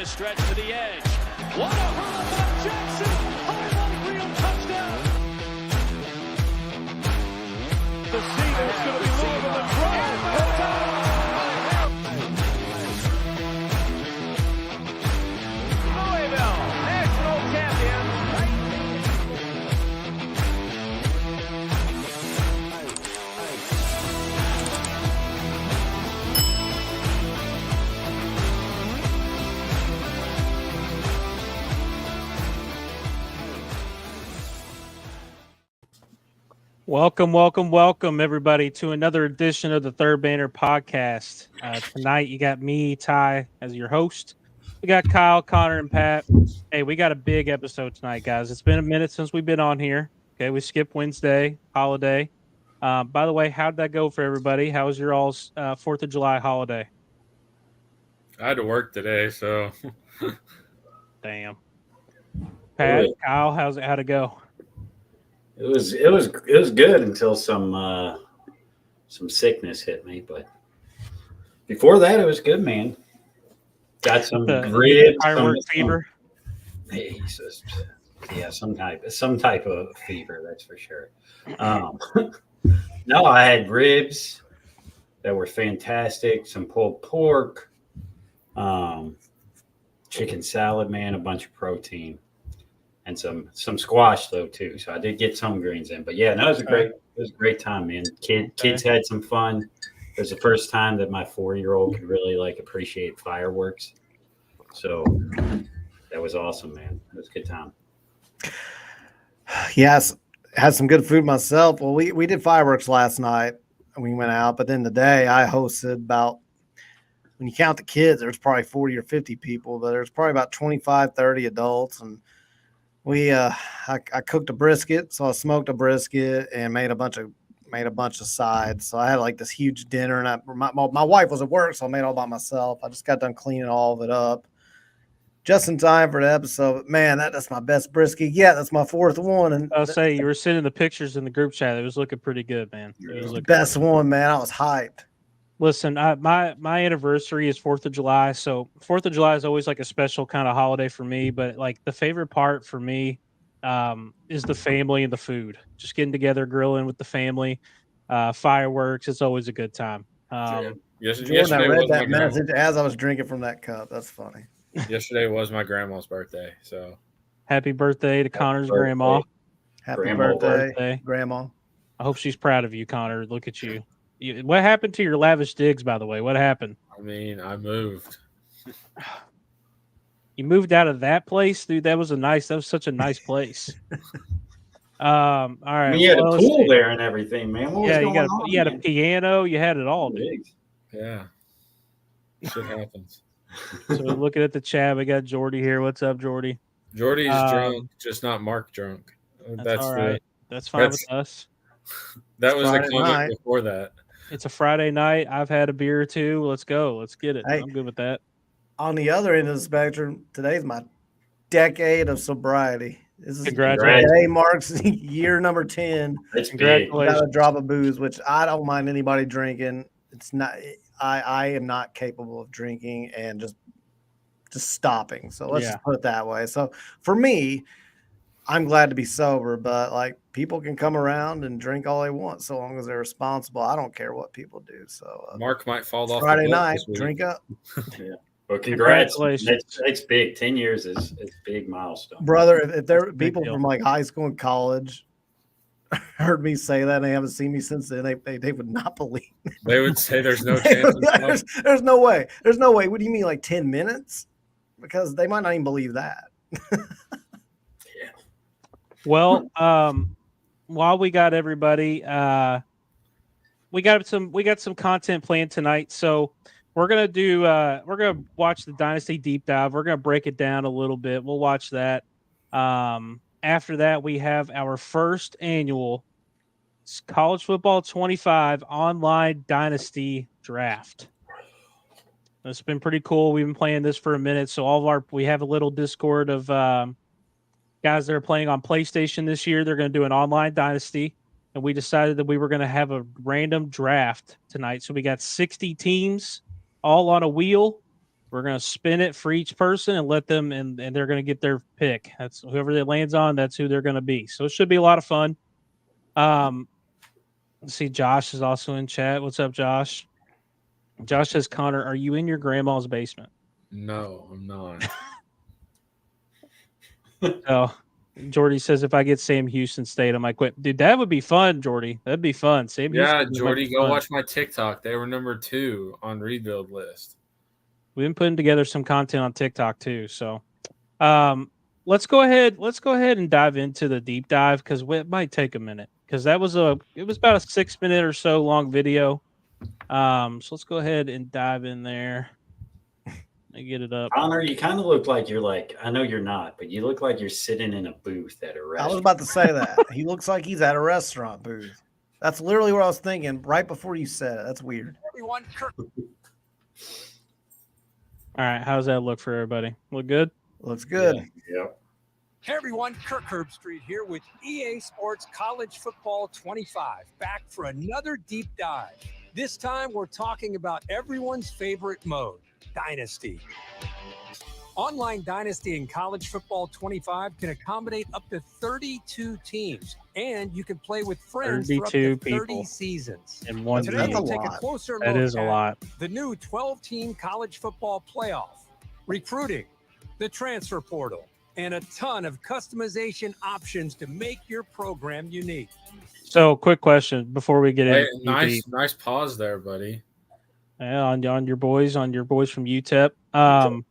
the stretch to the edge. What a hurl by Jackson! Highlight reel touchdown! The Cedars going to be moving the drive. Louisville, national champions. Welcome, everybody, to another edition of the Third Banner Podcast. Tonight, you got me, Ty, as your host. We got Kyle, Connor, and Pat. Hey, we got a big episode tonight, guys. It's been a minute since we've been on here. Okay, we skipped Wednesday, holiday. By the way, how'd that go for everybody? How was your all's 4th of July holiday? I had to work today, so. Damn. Pat, Kyle, how'd it go? It was good until some sickness hit me, but before that it was good, man. Got some ribs, firework fever. Yeah, some type of fever, that's for sure. No, I had ribs that were fantastic, some pulled pork, chicken salad, man, a bunch of protein. And some squash though too, so I did get some greens in. But yeah, no, it was a great time, man. Kids had some fun. It was the first time that my 4-year-old could really appreciate fireworks. So that was awesome, man. It was a good time. Yes, had some good food myself. Well, we did fireworks last night and we went out, but then today I hosted about, when you count the kids, there's probably 40 or 50 people, but there's probably about 25, 30 adults. And I cooked a brisket, so I smoked a brisket and made a bunch of sides. So I had this huge dinner, and my wife was at work, so I made it all by myself. I just got done cleaning all of it up just in time for the episode. But man, that's my best brisket. Yeah, that's my 4th one. And I'll say you were sending the pictures in the group chat. It was looking pretty good, man. It was best one, man. I was hyped. Listen, my anniversary is 4th of July, so 4th of July is always a special kind of holiday for me. But the favorite part for me is the family and the food. Just getting together, grilling with the family, fireworks. It's always a good time. Jordan, I read that message as I was drinking from that cup. That's funny. Yesterday was my grandma's birthday, so happy birthday to Connor's grandma. Happy birthday, Grandma. I hope she's proud of you, Connor. Look at you. What happened to your lavish digs, by the way? What happened? I mean, I moved. You moved out of that place, dude. That was such a nice place. All right. You had a pool there and everything, man. What was going on, you had a piano. You had it all, dude. Yeah. Shit happens. So we're looking at the chat. We got Jordy here. What's up, Jordy? Jordy's drunk, just not Mark drunk. That's all right. That's fine with us. That was a comment before that. It's a Friday night. I've had a beer or two. Let's go. Let's get it. Hey, I'm good with that. On the other end of the spectrum, today's my decade of sobriety. This is congratulations. Today marks year number 10. It's congratulations. Got a drop of booze, which I don't mind anybody drinking. It's not. I am not capable of drinking and just stopping. So let's just put it that way. So for me, I'm glad to be sober, but people can come around and drink all they want so long as they're responsible. I don't care what people do. So Mark might fall off Friday night. Drink up. Yeah. Well, congratulations. It's big. 10 years is a big milestone. Brother, if there are people from high school and college heard me say that and they haven't seen me since then, they would not believe it. They would say there's no chance. There's no way. There's no way. What do you mean 10 minutes? Because they might not even believe that. Well, while we got everybody, we got some content planned tonight. So we're gonna watch the Dynasty Deep Dive. We're gonna break it down a little bit. We'll watch that. After that, we have our first annual College Football 25 Online Dynasty Draft. It's been pretty cool. We've been playing this for a minute. So we have a little Discord of guys that are playing on PlayStation this year. They're going to do an online dynasty. And we decided that we were going to have a random draft tonight. So we got 60 teams all on a wheel. We're gonna spin it for each person and let them, and they're gonna get their pick. That's whoever it lands on. That's who they're gonna be. So it should be a lot of fun. Let's see. Josh is also in chat. What's up, Josh? Josh says, Connor, are you in your grandma's basement? No, I'm not. Oh, Jordy says, if I get Sam Houston State, I might quit. Dude, that would be fun, Jordy. That'd be fun. Sam Yeah, Houston Jordy, go watch my TikTok. They were number 2 on rebuild list. We've been putting together some content on TikTok too. So let's go ahead and dive into the deep dive, because it might take a minute, because it was about a 6 minute or so long video. So let's go ahead and dive in there. Let me get it up. Connor, you kind of look like I know you're not, but you look like you're sitting in a booth at a restaurant. I was about to say that. He looks like he's at a restaurant booth. That's literally what I was thinking right before you said it. That's weird. Everyone, All right, how's that look for everybody? Look good? Looks good. Yeah. Hey everyone, Kirk Herbstreit here with EA Sports College Football 25, back for another deep dive. This time we're talking about everyone's favorite mode, Dynasty. Online Dynasty in College Football 25 can accommodate up to 32 teams, and you can play with friends for up to 30 people seasons. in one Today game. That's a we'll take a lot. closer That look is a at lot. the new 12-team college football playoff, recruiting, the transfer portal, and a ton of customization options to make your program unique. So, quick question before we get Hey, in. nice pause there, buddy. On your boys from UTEP.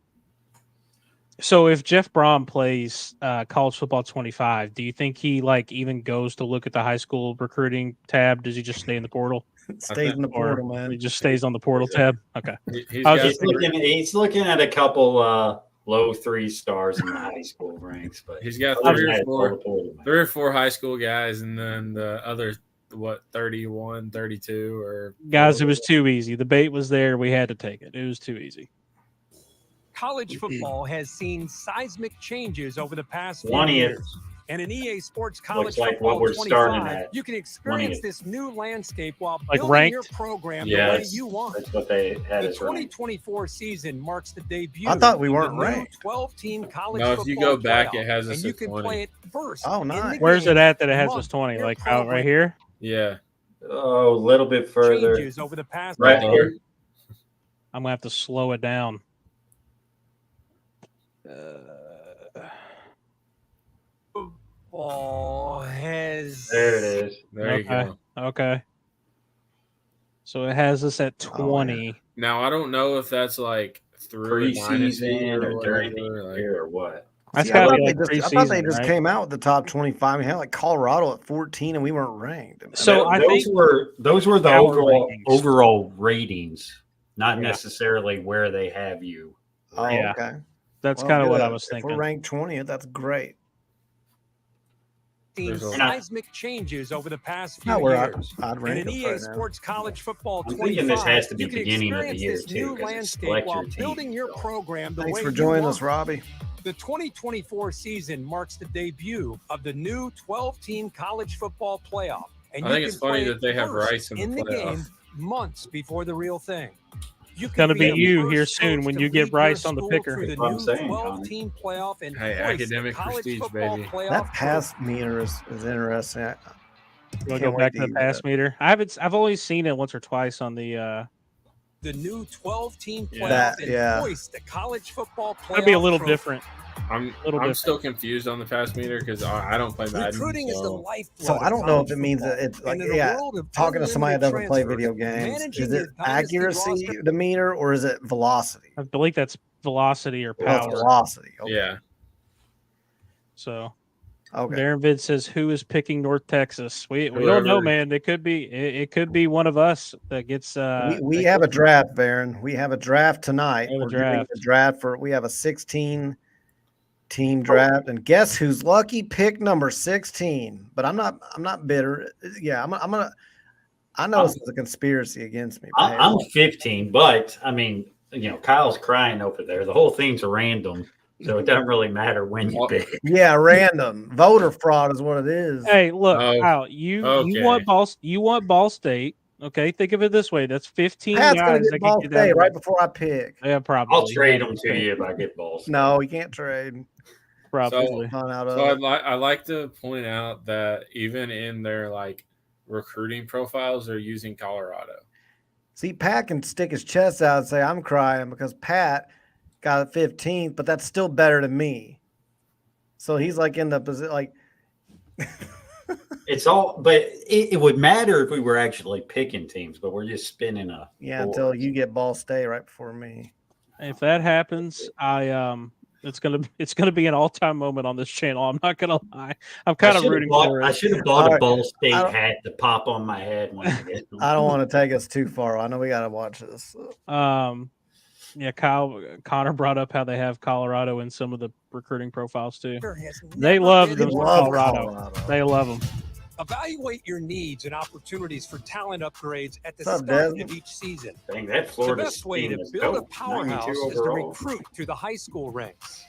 So if Jeff Brom plays college football 25, do you think he even goes to look at the high school recruiting tab? Does he just stay in the portal? Stays in the portal, Or man. he just stays on the portal tab? Okay. He's I was got just He's looking at a couple low 3 stars in the high school ranks, but he's got other three than or that, four, man. 3 or 4 high school guys, and then the other 31, 32, or Guys, it was too easy. The bait was there. We had to take it. It was too easy. College football has seen seismic changes over the past few 20th. years. And in EA Sports College Looks like Football what we're starting 25, at. you can experience 20th. this new landscape while Like building ranked? your program the Yeah, way you want. that's what they had The as ranked. 2024 season marks the debut. I thought we of weren't the new ranked. 12-team college No, football if you go back, playoff, it has us and you at can 20. play it first. Oh, in the nice. Where's game, it at that it has month, us 20? your Like out right program here? Yeah, Oh, a little bit further. changes over the past Right few here. years. I'm going to have to slow it down. Football has There it is. there you Okay. go. Okay. So it has us at Oh, 20. Now I don't know if that's like through a dynasty Preseason or during whatever, the like- year or what? That's See, got to I be like thought they just, I thought they preseason, just right? came out with the top 25. We had like Colorado at 14, and we weren't ranked. So I those think were the our overall ratings, not Yeah. necessarily where they have you. Oh, Yeah. okay. that's Well, kind of what I good. was If thinking. we're ranked 20th, that's great. seen There's a- seismic changes over the past few Not where years. I'd And rank in us EA right now. Sports College Football I'm 25, thinking this has to be you can beginning of the experience year, this too, new 'cause it's landscape select while your team, building your so. program the Thanks way for you joining want. us, Robbie. The 2024 season marks the debut of the new 12-team college football playoff. And I you think can it's funny play that they have first rights in the the playoff. game months before the real thing. You It's gonna could be the you first here soon coach when to you get lead Bryce your on the school picker. through the That's what I'm new saying, 12-team playoff and Hey, hoist the academic college prestige, football baby. playoff That pass meter is interesting. You want to Can't go wait back to to the use pass that. meter? I've only seen it once or twice on the. the new 12-team playoff That- and yeah. hoist the college football playoff. It'll be a little trophy. different. I'm Little different. still confused on the pass meter because I don't play Madden. Recruiting is the So lifeblood. So I don't of know if college it means football. that it's like, And in a yeah, world of talking to somebody that doesn't play unlimited video games, managing is it his dynasty accuracy, roster- the meter, or is it velocity? I believe that's velocity or Oh, power. it's velocity. Okay. yeah, So Okay. Darren Vid says, "Who is picking North Texas?" We don't Whoever. know, man. It could be one of us that gets. We have a draft, Baron. We have a draft tonight. We have a We're doing draft. the draft we have a 16-team draft, and guess who's lucky? Pick number 16. But I'm not bitter. Yeah, I know this is a conspiracy against me. but hey, I'm 15, but I mean, Kyle's crying over there. The whole thing's random, so it doesn't really matter when you pick. yeah, random voter fraud is what it is. Hey, look, Oh, Kyle, you okay. want Ball State. Okay, think of it this way: that's 15 Pat's gonna guys get that Ball can get State that right before I pick. Yeah, probably. I'll trade them to Okay. you if I get balls. No, he can't trade. Probably. Not out So of. I like to point out that even in their like recruiting profiles, they're using Colorado. See, Pat can stick his chest out and say, I'm crying because Pat got 15th, but that's still better than me. So he's like in the position, like. It's all, but it would matter if we were actually picking teams, but we're just spinning a board. Until you get Ball State right before me. If that happens, it's gonna be an all-time moment on this channel. I'm not gonna lie. I'm kind of rooting for it. I should have bought All a right. Ball State hat to pop on my head when I get them. I don't want to take us too far. I know we got to watch this. Yeah, Connor brought up how they have Colorado in some of the recruiting profiles too. They love them for Colorado. They love them. Evaluate your needs and opportunities for talent upgrades at the What's up, start Desmond? of each season. Dang, that The Florida best way team to is build a dope. powerhouse 92 is to overall. recruit through the high school ranks.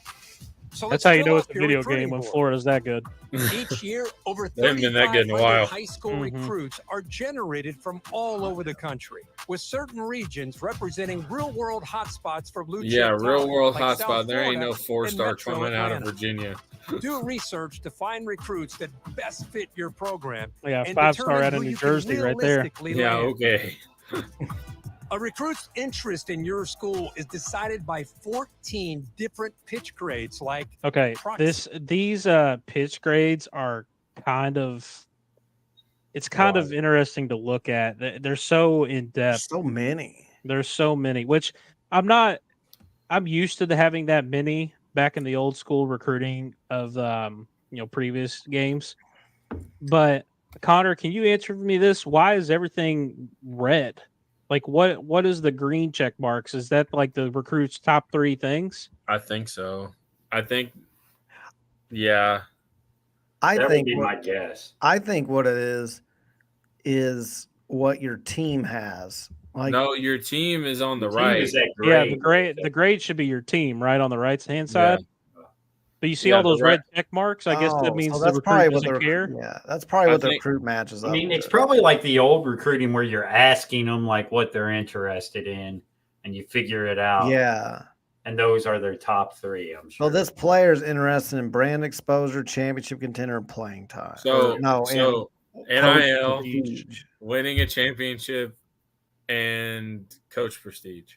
So That's let's how you fill know it's up a your video recruiting game when board. Florida's that good. Each year, over They haven't been that good in a 3,500 while. high school Mhm. recruits are generated from all over the country, with certain regions representing real-world hotspots for blue chip Yeah, real talent, world like hotspot. South There ain't no Florida 4-star and Metro coming out of Atlanta. Virginia. Do research to find recruits that best fit your program. Yeah, and 5-star determine out of who New you can Jersey right there. realistically Yeah, land. okay. A recruit's interest in your school is decided by 14 different pitch grades, like Okay, Prox- these pitch grades are kind of interesting to look at. They're so in depth. So many. There's so many, which I'm used to having that many back in the old school recruiting of previous games. But Connor, can you answer for me this? Why is everything red? Like what is the green check marks? Is that like the recruit's top 3 things? I think so. I think, yeah. I That would think be my guess. I think what it is what your team has. Like, No, your team is on the team right. is that Yeah, great. the grade should be your team, right, on the right hand Yeah. side. But you see Yeah, all the those right- red check marks. I guess that means so the that's recruit probably what doesn't care. Yeah, that's probably I what the think- recruit matches up. I mean, it's with. probably like the old recruiting where you're asking them like what they're interested in, and you figure it out. Yeah. And those are their top 3, I'm sure. So this player's interested in brand exposure, championship contender, and playing time. So, Coach NIL, prestige. winning a championship, and coach prestige.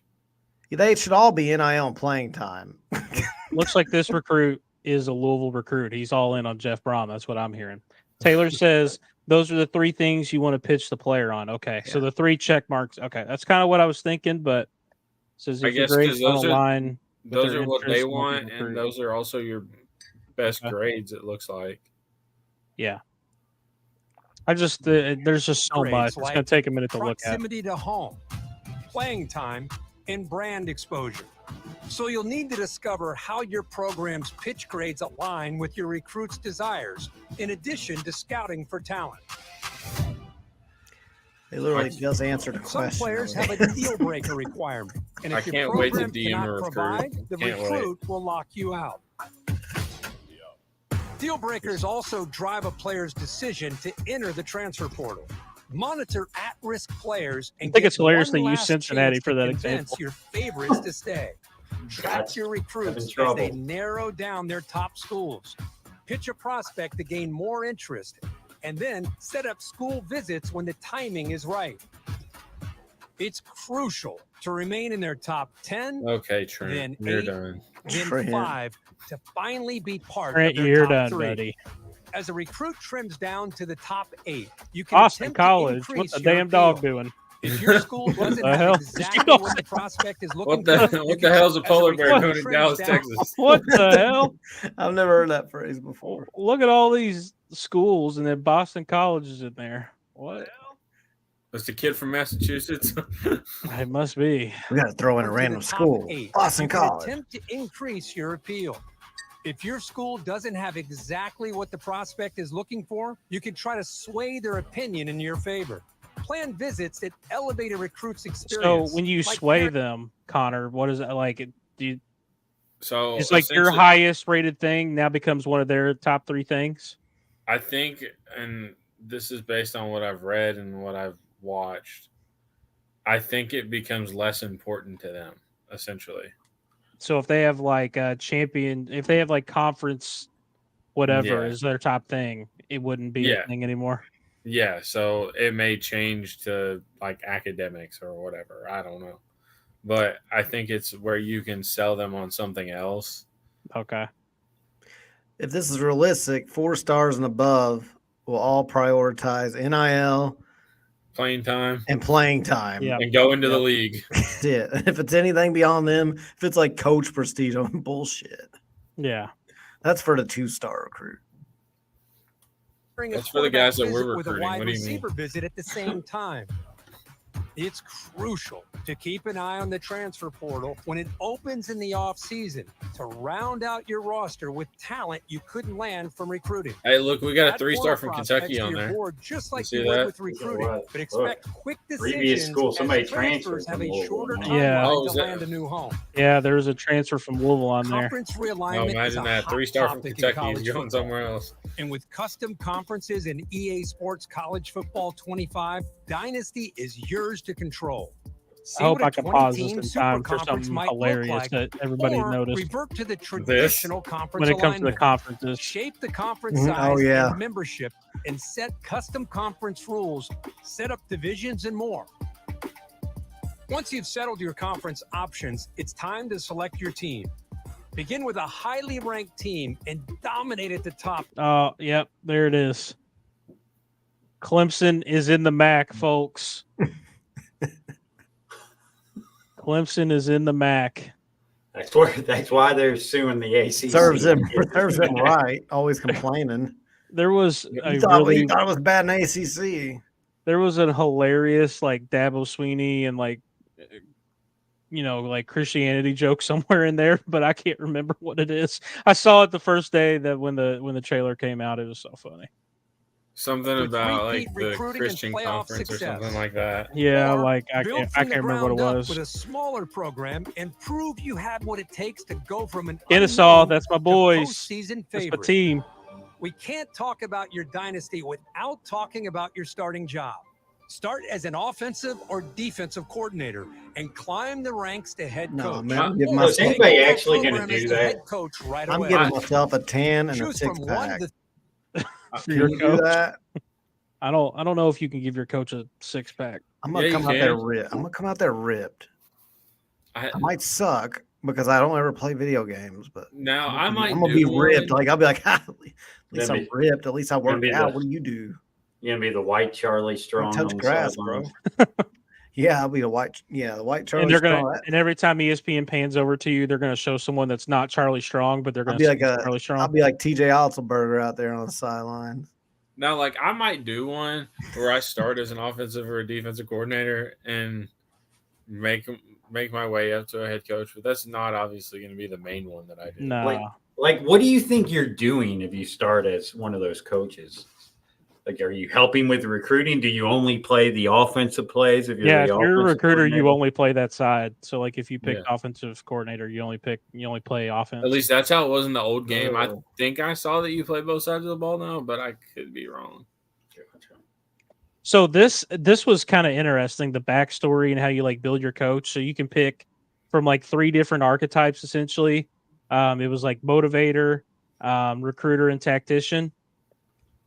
They should all be NIL and playing time. Looks like this recruit is a Louisville recruit. He's all in on Jeff Brom. That's what I'm hearing. Taylor says those are the 3 things you want to pitch the player on. Okay, so the 3 check marks. Okay, that's kind of what I was thinking, but says I if your guess grades because don't align, those their are what they interests, won't be want, and recruited. those are also your best Okay. grades, it looks like. Yeah. I just there's just so grades, much. It's like going to take a minute to look at. proximity to home, playing time, and brand exposure. So you'll need to discover how your program's pitch grades align with your recruit's desires, in addition to scouting for talent. They literally just answered a Some question. players have a deal breaker requirement, and I if your can't wait to program DM a cannot recruit. provide, the Can't wait. recruit will lock you out. Deal breakers also drive a player's decision to enter the transfer portal. Monitor at-risk players and I think get it's hilarious one they use last Cincinnati chance for to that convince example. your favorites to stay. Track That's your having recruits as trouble. they narrow down their top schools. Pitch a prospect to gain more interest, and then set up school visits when the timing is right. It's crucial to remain in their top 10, Okay, Trent, Then you're 8. done. then Trent. 5 to finally be part Trent, of their you're top done, 3. buddy. As a recruit trims down to the top 8, you can Austin attempt to College. increase What's the your damn dog appeal. doing? If your school doesn't the have hell? exactly what the prospect is looking What the for, you what can the hell's a as polar recruit bear doing in trims Dallas, down- Texas? What the hell? I've never heard that phrase before. Look at all these schools, and then Boston College is in there. What? It's the kid from Massachusetts. It must be. We got to throw in a to random the top school. 8, Boston you can College. attempt to increase your appeal. If your school doesn't have exactly what the prospect is looking for, you can try to sway their opinion in your favor. Plan visits that elevate a recruit's So experience. when you like sway parent- them, Connor, what is it like? Do you, So it's like your essentially, highest rated thing now becomes one of their top 3 things. I think, and this is based on what I've read and what I've watched, I think it becomes less important to them, essentially. So if they have like a champion, if they have like conference, whatever Yeah. is their top thing, it wouldn't be Yeah. a thing anymore. Yeah, so it may change to like academics or whatever. I don't know. But I think it's where you can sell them on something else. Okay. If this is realistic, 4 stars and above will all prioritize NIL Playing time and playing time. Yeah. and go into the Yep. league. That's it. If it's anything beyond them, if it's like coach prestige, I'm bullshit. Yeah. That's for the 2-star recruit. That's for the guys that we're with a recruiting. wide What do you mean? receiver visit at the same time. It's crucial to keep an eye on the transfer portal when it opens in the offseason to round out your roster with talent you couldn't land from recruiting. Hey, look, we got a Add 3-star portal from prospects Kentucky to on your there. board just like see you would that? with recruiting, Look, but expect quick previous decisions school, as somebody transfers transferred have from a shorter Louisville. timeline Yeah. Oh, to is that- land a new home. Yeah, there's a transfer from Louisville on there. Conference Oh, realignment is imagine a that. hot 3-star from topic in Kentucky. college He's going football. somewhere else. And with custom conferences in EA Sports College Football 25, Dynasty is yours to control. See I hope what a I can pause this 20-team in super time for conference something might look hilarious like, that everybody or noticed revert to the traditional conference when it comes to the alignment. conferences. Shape the conference Mhm. size Oh, yeah. and membership and set custom conference rules, set up divisions and more. Once you've settled your conference options, it's time to select your team. Begin with a highly ranked team and dominate at the top. Oh, yep, there it is. Clemson is in the MAC, folks. Clemson is in the MAC. That's why they're suing the ACC. Serves them right. Always complaining. There was He a thought really, it was bad in ACC. there was a hilarious like Dabo Sweeney and like, like Christianity joke somewhere in there, but I can't remember what it is. I saw it the first day that when the trailer came out, it was so funny. Something With about repeat like the recruiting and Christian playoff conference success. or something like that. Yeah, Or like I build can't from the remember what it ground up was. with a smaller program and prove you have what it takes to go from an Kennesaw, unknown that's my to boys. postseason That's my favorite. team. We can't talk about your dynasty without talking about your starting job. Start as an offensive or defensive coordinator and climb the ranks to head No, coach. man. I'm giving Or Is myself, take anybody over that actually gonna program as do the that? head coach right I'm away. giving myself a 10 and a Choose from 1 6-pack. to For Can your you do coach. that? I don't know if you can give your coach a 6-pack. I'm gonna Yeah, you come out there can. ripped. I'm gonna come out there ripped. I might suck because I don't ever play video games, but now I might I'm gonna be do ripped. one. Like I'll be like, at least Then I'm ripped. At least I worked be out. the- What do you do? You're gonna be the white Charlie Strong touch on the grass, bro. sideline. Yeah, I'll be the white. Yeah, the white Charlie And they're gonna, Strong. and every time ESPN pans over to you, they're gonna show someone that's not Charlie Strong, but they're I'll gonna be say like it's Charlie Strong. I'll be like TJ Otzelberger out there on the sideline. Now, like I might do one where I start as an offensive or a defensive coordinator and make my way up to a head coach, but that's not obviously going to be the main one that I do. No, Like, what do you think you're doing if you start as one of those coaches? Like, are you helping with recruiting? Do you only play the offensive plays if you're yeah, the if you're a offensive recruiter, you coordinator? only play that side. So like if you pick Yeah. offensive coordinator, you only play offense. At least that's how it was in the old game. I Oh. think I saw that you play both sides of the ball now, but I could be wrong. So this was kind of interesting, the backstory and how you like build your coach. So you can pick from like 3 different archetypes essentially. It was like motivator, recruiter, and tactician.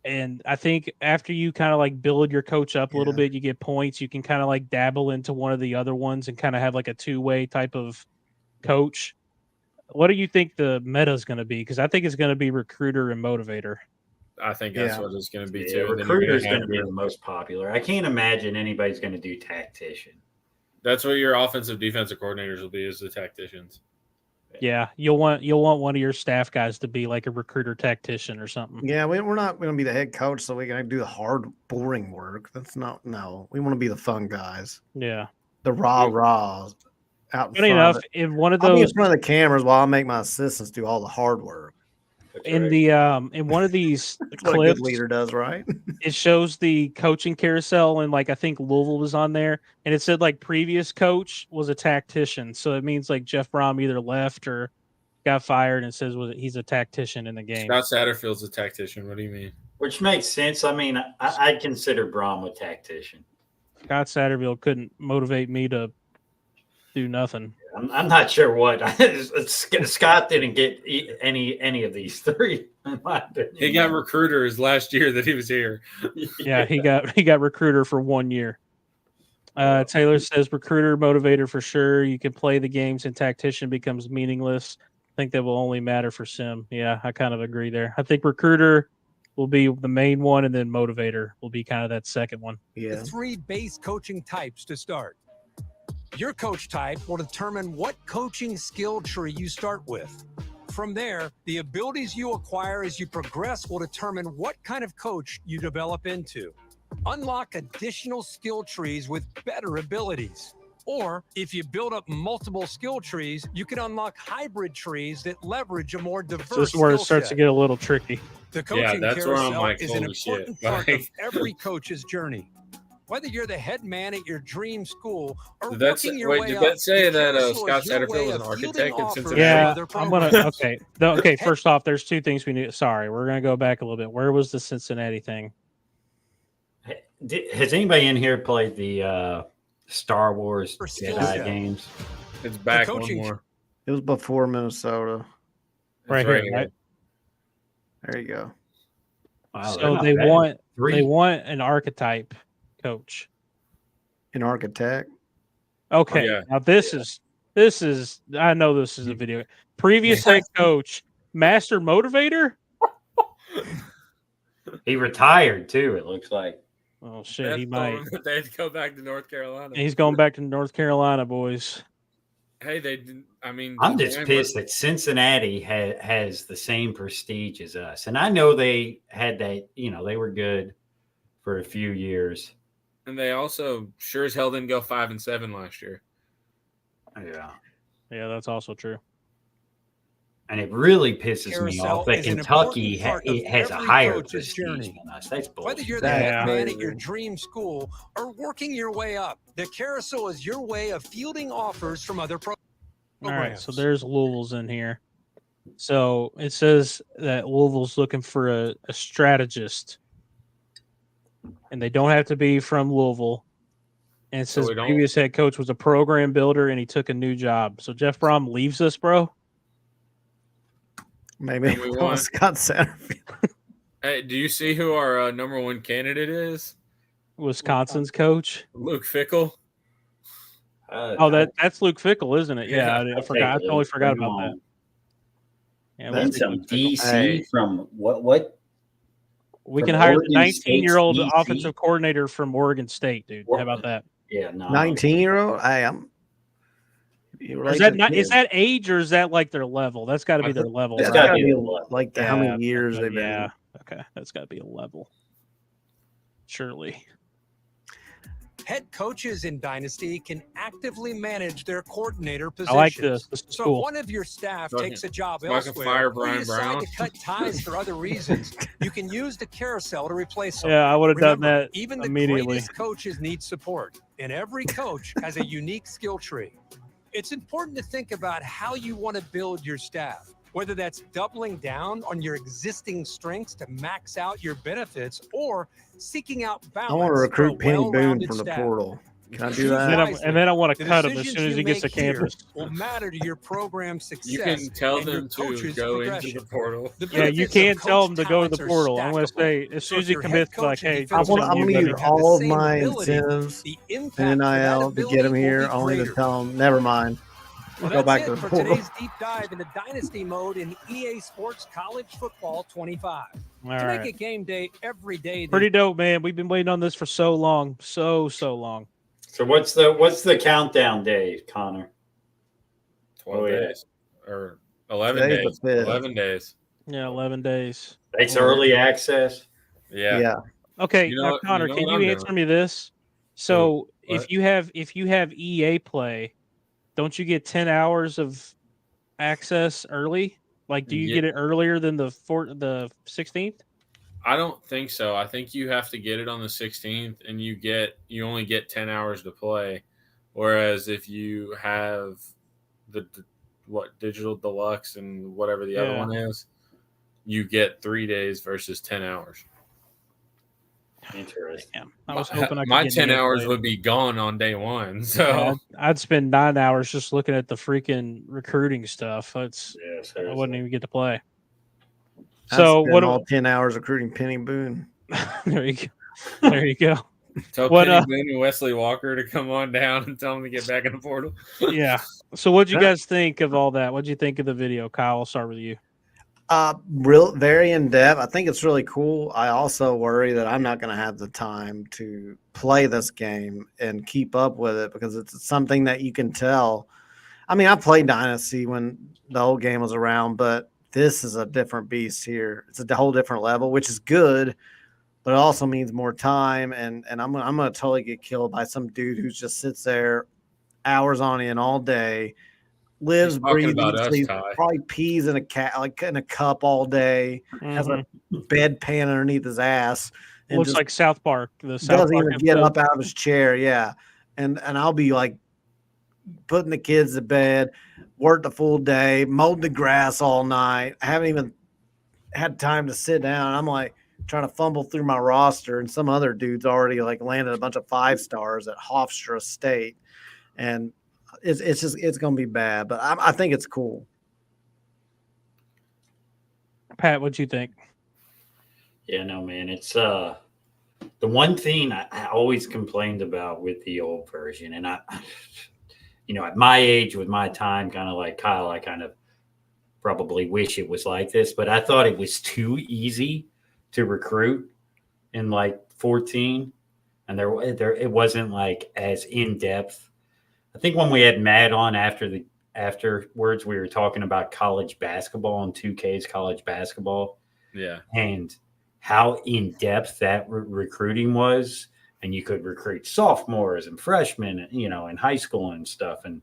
And I think after you kind of like build your coach up a little bit, you get points. You can kind of like dabble into one of the other ones and kind of have like a 2-way type of coach. What do you think the meta is going to be? Because I think it's going to be recruiter and motivator. I think that's Yeah. what it's going to be Yeah, too. And then you're recruiter is gonna going have to be your- the most popular. I can't imagine anybody's going to do tactician. That's what your offensive defensive coordinators will be, is the tacticians. Yeah, you'll want one of your staff guys to be like a recruiter tactician or something. Yeah, we're not going to be the head coach, so we can do the hard, boring work. That's not no. We want to be the fun guys, Yeah. the rahs out in Funny front. enough, Of it. in one of I'll be in those front of the cameras while I make my assistants do all the hard work. That's in right. the in one of these That's what a clips, good leader does, right? it shows the coaching carousel, and like I think Louisville was on there, and it said like previous coach was a tactician, so it means like Jeff Brom either left or got fired, and it says he's a tactician in the game. Scott Satterfield's a tactician. What do you mean? Which makes sense. I mean, I'd consider Braum a tactician. Scott Satterfield couldn't motivate me to do nothing. I'm not sure what. Scott didn't get any of these three. In my opinion. He got recruiters last year that he was here. Yeah, he got recruiter for 1 year. Taylor says recruiter motivator for sure. You can play the games and tactician becomes meaningless. I think that will only matter for sim. Yeah, I kind of agree there. I think recruiter will be the main one, and then motivator will be kind of that second one. The 3 base coaching types to start. Your coach type will determine what coaching skill tree you start with. From there, the abilities you acquire as you progress will determine what kind of coach you develop into. Unlock additional skill trees with better abilities. Or if you build up multiple skill trees, you can unlock hybrid trees that leverage a more diverse So this is where it starts to get a little tricky. The coaching that's where I'm carousel like, is an holy shit. important part of every coach's journey. Whether you're the head man at your dream school or working your way did up, that say the that carousel Scott is your way Satterfield was an of architect fielding in offers Cincinnati? Yeah, from other I'm gonna. programs. Okay. First off, there's 2 things we need. Sorry, we're gonna go back a little bit. Where was the Cincinnati thing? Has anybody in here played the Star Wars For skill Jedi set. games? It's back one coaching- more. It was before Minnesota. It's Right here, right? There you go. Wow, they're So not they bad. want Three. an archetype coach. An architect. Okay, Yeah. now this is I know this is a video. Previous head coach, master motivator. He retired too. It looks like. Oh shit, That's he might. They had to go back to North Carolina. He's going back to North Carolina, boys. Hey, they didn't. I mean, I'm just pissed that Cincinnati has the same prestige as us, and I know they had that. They were good for a few years. And they also sure as hell didn't go 5-7 last year. Yeah, that's also true. And it really pisses me Carousel off that is an Kentucky important part of has a every higher coach's prestige journey. than us. That's Whether bullshit. you're the That's head man at crazy. your dream school or working your way up, the carousel is your way of fielding offers from other programs. All right, so there's Louisville's in here. So it says that Louisville's looking for a strategist, and they don't have to be from Louisville. And it So says we don't- previous head coach was a program builder, and he took a new job. So Jeff Brom leaves us, bro. Maybe And we want- Scott Satterfield. Hey, do you see who our number 1 candidate is? Wisconsin's coach. Luke Fickle. Oh, that's Luke Fickle, isn't it? Yeah, Yeah, I forgot. I totally forgot about that. Yeah, That's we'll And take some Luke Fickle. DC Hey. from what? We from can hire the Oregon State's 19-year-old DC? offensive coordinator from Oregon State, dude. How about that? Yeah, no. 19-year-old. Hey, Or is that not? Is that age or is that like their level? That's got to be their level. That's It's right? gotta gotta be be a level. like how many years they've been. Yeah. Okay, that's got to be a level. Surely. Head coaches in Dynasty can actively manage their coordinator positions. I like this. This is So cool. if one of your staff So I takes can- a job so I can elsewhere, fire or you Brian decide Brown? to cut ties for other reasons, you can use the carousel to replace them. Yeah, I would have done Remember, that even the immediately. greatest coaches need support, and every coach has a unique skill tree. It's important to think about how you want to build your staff, whether that's doubling down on your existing strengths to max out your benefits or seeking out balance. I want to for a recruit Penny Boone well-rounded from the staff. portal. Can I do Choose that? wisely. And then I want to The cut him as decisions soon as you he gets to make here campus. will matter to your program's success. You can tell and your them to coach's go into progression. the portal. The Yeah, you benefits of can't tell coach him to go to the talents are portal. I'm going to stackable. say as So soon as if he your head commits, coach like, and hey, defensive I'm going to coordinator use have the all of same my ability, incentives the and impact for that NIL to get him ability here, will be only to greater. tell him, never mind. Well, Go that's back it to the for portal. today's deep dive into Dynasty mode in EA Sports College Football 25. all To make right. a game day every day. Pretty dope, man. We've been waiting on this for so long. So long. So what's the countdown day, Connor? 12 Oh, yeah. days. Or 11 Today's the days. 5th. 11 days. Yeah, 11 days. It's early access. Yeah. Yeah. Okay, You know now what- Connor, you know can what you I'm answer doing. me this? So What? if you have EA play, don't you get 10 hours of access early? Like, do you Yeah. get it earlier than the 16th? I don't think so. I think you have to get it on the 16th, and you only get 10 hours to play. Whereas if you have the digital deluxe and whatever the other Yeah. one is, you get 3 days versus 10 hours. Yeah, Interesting. Damn, I was hoping I could My get 10 an hours gameplay. would be gone on day one. So Yeah, I'd spend 9 hours just looking at the freaking recruiting stuff. I wouldn't even get to play. I So spent what? all 10 hours recruiting Penny Boone. There you go. There you go. tell What, Penny Boone and Wesley Walker to come on down and tell them to get back in the portal. Yeah. So what'd you guys think of all that? What'd you think of the video? Kyle, I'll start with you. Very in depth. I think it's really cool. I also worry that I'm not going to have the time to play this game and keep up with it because it's something that you can tell. I mean, I played Dynasty when the old game was around, but this is a different beast here. It's a whole different level, which is good, but it also means more time. And I'm going to totally get killed by some dude who just sits there hours on end all day, lives, He's talking breathes, about eats, us, sleeps, Ty. probably pees in a cup all day, has a bedpan underneath his ass, and Looks just like South Park. The South doesn't Park even get episode. up out of his chair. Yeah, and I'll be like putting the kids to bed, worked the full day, mowed the grass all night. I haven't even had time to sit down. I'm like trying to fumble through my roster, and some other dude's already like landed a bunch of 5-stars at Hofstra State, and it's gonna be bad. But I think it's cool. Pat, what'd you think? Yeah, no, man. It's the one thing I always complained about with the old version, and at my age, with my time, kind of like Kyle, I kind of probably wish it was like this, but I thought it was too easy to recruit in like 14, and there it wasn't like as in depth. I think when we had Matt on afterwards, we were talking about college basketball and 2K's college basketball. Yeah. And how in depth that recruiting was. And you could recruit sophomores and freshmen, in high school and stuff. And,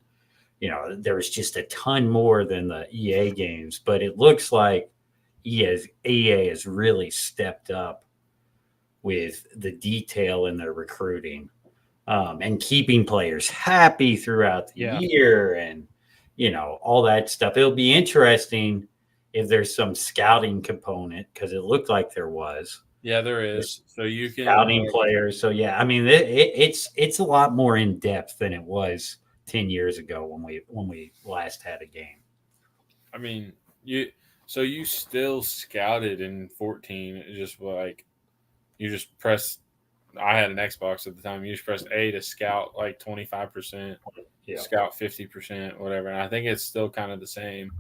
there was just a ton more than the EA games. But it looks like EA has really stepped up with the detail in their recruiting. And keeping players happy throughout the year and, all that stuff. It'll be interesting if there's some scouting component because it looked like there was. Yeah, there is. So you can scouting players. So, yeah, I mean, it's a lot more in depth than it was 10 years ago when we last had a game. I mean, you still scouted in 14. It just like you just press. I had an Xbox at the time. You just press A to scout like 25%, scout 50%, whatever. And I think it's still kind of the same.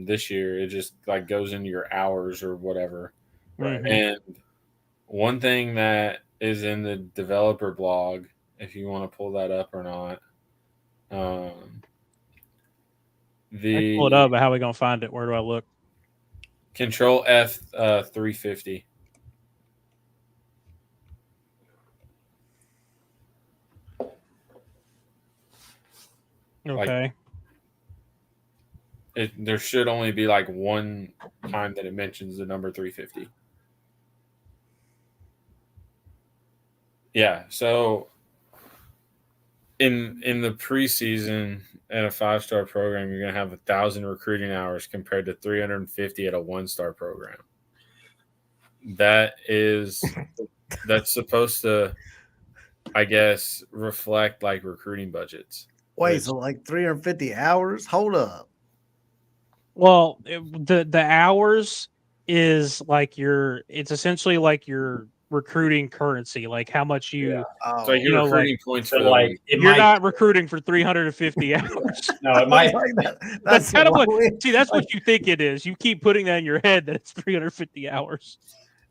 This year, it just like goes into your hours or whatever. Right. And one thing that is in the developer blog, if you want to pull that up or not, I can pull it up, but how are we gonna find it? Where do I look? Control F 350. Okay. There should only be like one time that it mentions the number 350. Yeah, so in the preseason at a 5-star program, you're going to have 1,000 recruiting hours compared to 350 at a 1-star program. That's supposed to, I guess, reflect like recruiting budgets. Wait, so like 350 hours? Hold up. Well, the hours is like it's essentially like your recruiting currency, like how much you. Oh, So you're recruiting points for like you're not recruiting for 350 hours. No, it might. That's kind of what. See, that's what you think it is. You keep putting that in your head that it's 350 hours.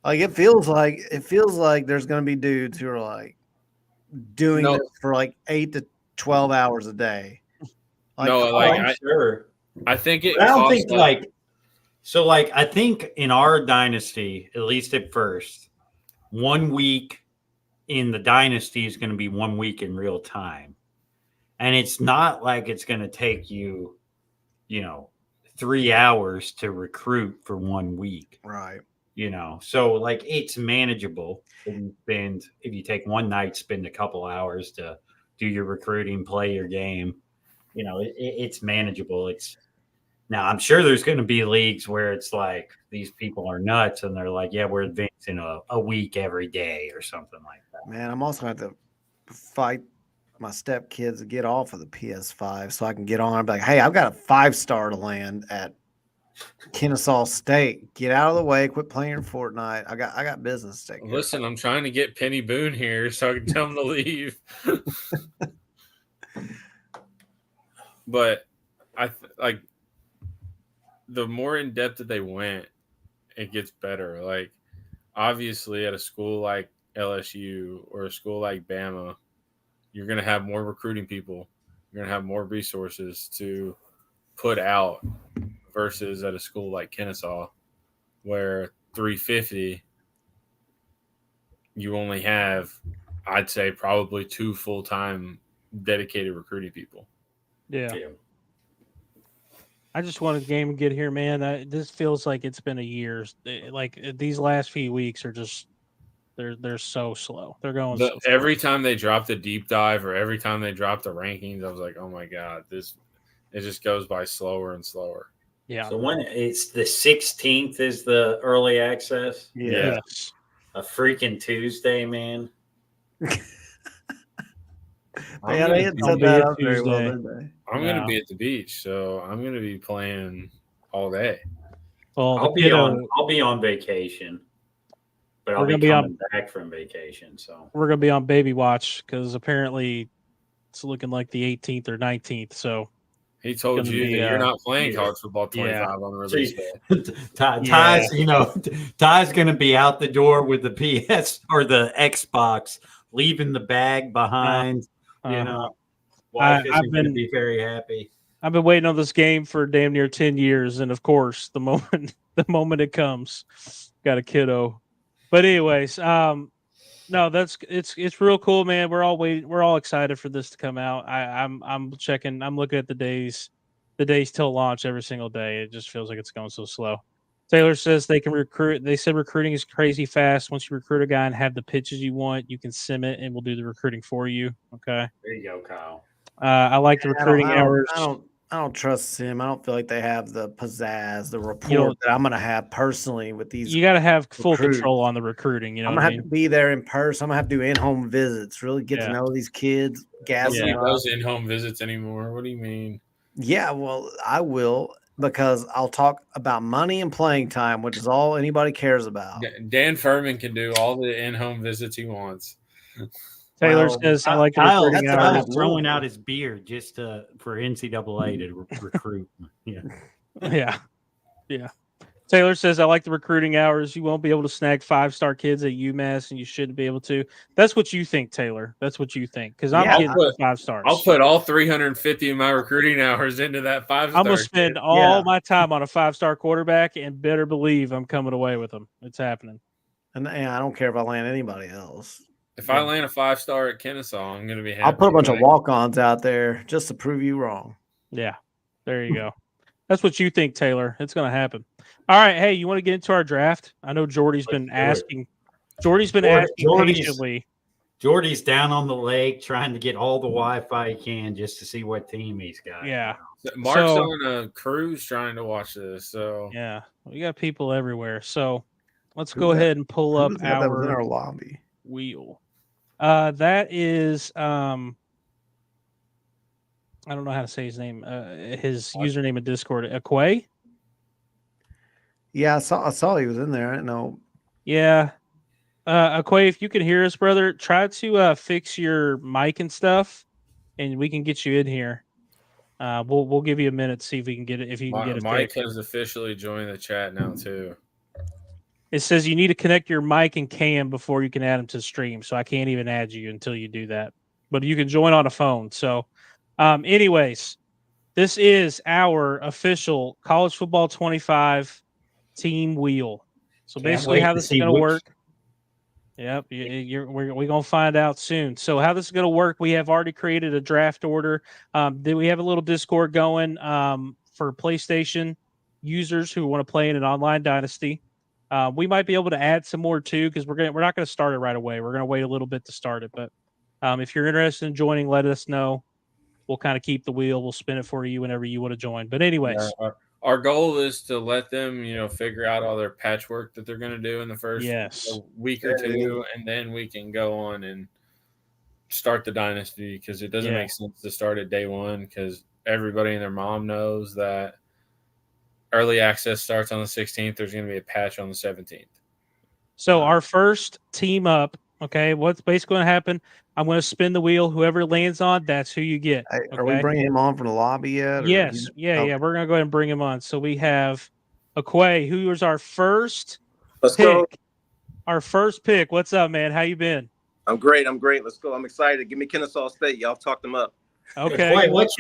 Like it feels like there's going to be dudes who are like doing this for like 8 to 12 hours a day. Like, I'm sure. I think it. I don't think I think in our dynasty, at least at first, 1 week in the dynasty is going to be 1 week in real time, and it's not like it's going to take you, 3 hours to recruit for 1 week, right? So like it's manageable. If you take one night, spend a couple hours to do your recruiting, play your game. It's manageable. Now, I'm sure there's going to be leagues where it's like these people are nuts and they're like, yeah, we're advancing a week every day or something like that. Man, I'm also going to have to fight my stepkids to get off of the PS5 so I can get on. I'm like, hey, I've got a 5-star to land at Kennesaw State. Get out of the way. Quit playing Fortnite. I got business to take care of. Listen, I'm trying to get Penny Boone here so I can tell him to leave. But like the more in depth that they went, it gets better. Like obviously at a school like LSU or a school like Bama, you're going to have more recruiting people. You're going to have more resources to put out versus at a school like Kennesaw where 350 you only have, I'd say, probably 2 full-time dedicated recruiting people. Yeah. I just wanted the game to get here, man. This feels like it's been a year. Like these last few weeks are just they're so slow. They're going so slow. Every time they dropped a deep dive or every time they dropped the rankings, I was like, oh my God, it just goes by slower and slower. Yeah. So when it's the 16th is the early access? Yeah. Yes. A freaking Tuesday, man. Yeah, they had set that up very well, didn't they? I'm going to be at the beach, so I'm going to be playing all day. Well, I'll be on vacation, but I'll be coming back from vacation. So we're going to be on baby watch because apparently it's looking like the 18th or 19th. So he told you that you're not playing college football 25 on the release day. Ty's, Ty's going to be out the door with the PS or the Xbox, leaving the bag behind. Wife isn't going to be very happy. I've been waiting on this game for damn near 10 years, and of course, the moment it comes, got a kiddo. But anyways, no, it's real cool, man. We're all excited for this to come out. I'm looking at the days till launch every single day. It just feels like it's going so slow. Taylor says they can recruit. They said recruiting is crazy fast. Once you recruit a guy and have the pitches you want, you can sim it and we'll do the recruiting for you. Okay. There you go, Kyle. I like the recruiting hours. I don't trust Sim. I don't feel like they have the pizzazz, the rapport that I'm going to have personally with these. You got to have full control on the recruiting. I'm going to have to be there in person. I'm going to have to do in-home visits, really get to know these kids. Gas them up. Those in-home visits anymore. What do you mean? Yeah, well, I will. Because I'll talk about money and playing time, which is all anybody cares about. Dan Furman can do all the in-home visits he wants. Taylor says, "I like Kyle throwing out his beer just for NCAA to recruit." Yeah. Taylor says, I like the recruiting hours. You won't be able to snag 5-star kids at UMass, and you shouldn't be able to. That's what you think, Taylor. That's what you think. Because I'm getting 5 stars. I'll put all 350 of my recruiting hours into that 5-star. I'm going to spend all my time on a 5-star quarterback, and better believe I'm coming away with them. It's happening. And I don't care if I land anybody else. If I land a 5-star at Kennesaw, I'm going to be happy. I'll put a bunch of walk-ons out there just to prove you wrong. Yeah, there you go. That's what you think, Taylor. It's going to happen. All right, hey, you want to get into our draft? I know Jordy's been asking. Jordy's been asking patiently. Jordy's down on the lake trying to get all the Wi-Fi he can just to see what team he's got. Yeah. Mark's on a cruise trying to watch this. So yeah, we got people everywhere. So let's go ahead and pull up our lobby wheel. That is I don't know how to say his name. His username in Discord, Aquay. Yeah, I saw he was in there. I didn't know. Yeah. Aquay, if you can hear us, brother, try to fix your mic and stuff, and we can get you in here. We'll give you a minute to see if we can get it. If you can get it. Mike has officially joined the chat now too. It says you need to connect your mic and cam before you can add them to the stream. So I can't even add you until you do that. But you can join on a phone. So, anyways, this is our official College Football 25 team wheel. So basically, how this is going to work. Yep, we're going to find out soon. So how this is going to work, we have already created a draft order. We have a little Discord going for PlayStation users who want to play in an online dynasty. We might be able to add some more too, because we're not going to start it right away. We're going to wait a little bit to start it. But if you're interested in joining, let us know. We'll kind of keep the wheel. We'll spin it for you whenever you want to join. But anyways, our goal is to let them, figure out all their patchwork that they're going to do in the first week or two, and then we can go on and start the dynasty, because it doesn't make sense to start at day one, because everybody and their mom knows that early access starts on the 16th. There's going to be a patch on the 17th. So our first team up, okay, what's basically going to happen? I'm going to spin the wheel. Whoever lands on, that's who you get. Hey, okay? Are we bringing him on from the lobby yet? Yes. Yeah. We're going to go ahead and bring him on. So we have Aquay, who was our first Let's pick. go. Our first pick. What's up, man? How you been? I'm great. Let's go. I'm excited. Give me Kennesaw State. Y'all talked them up. Okay. Wait, what's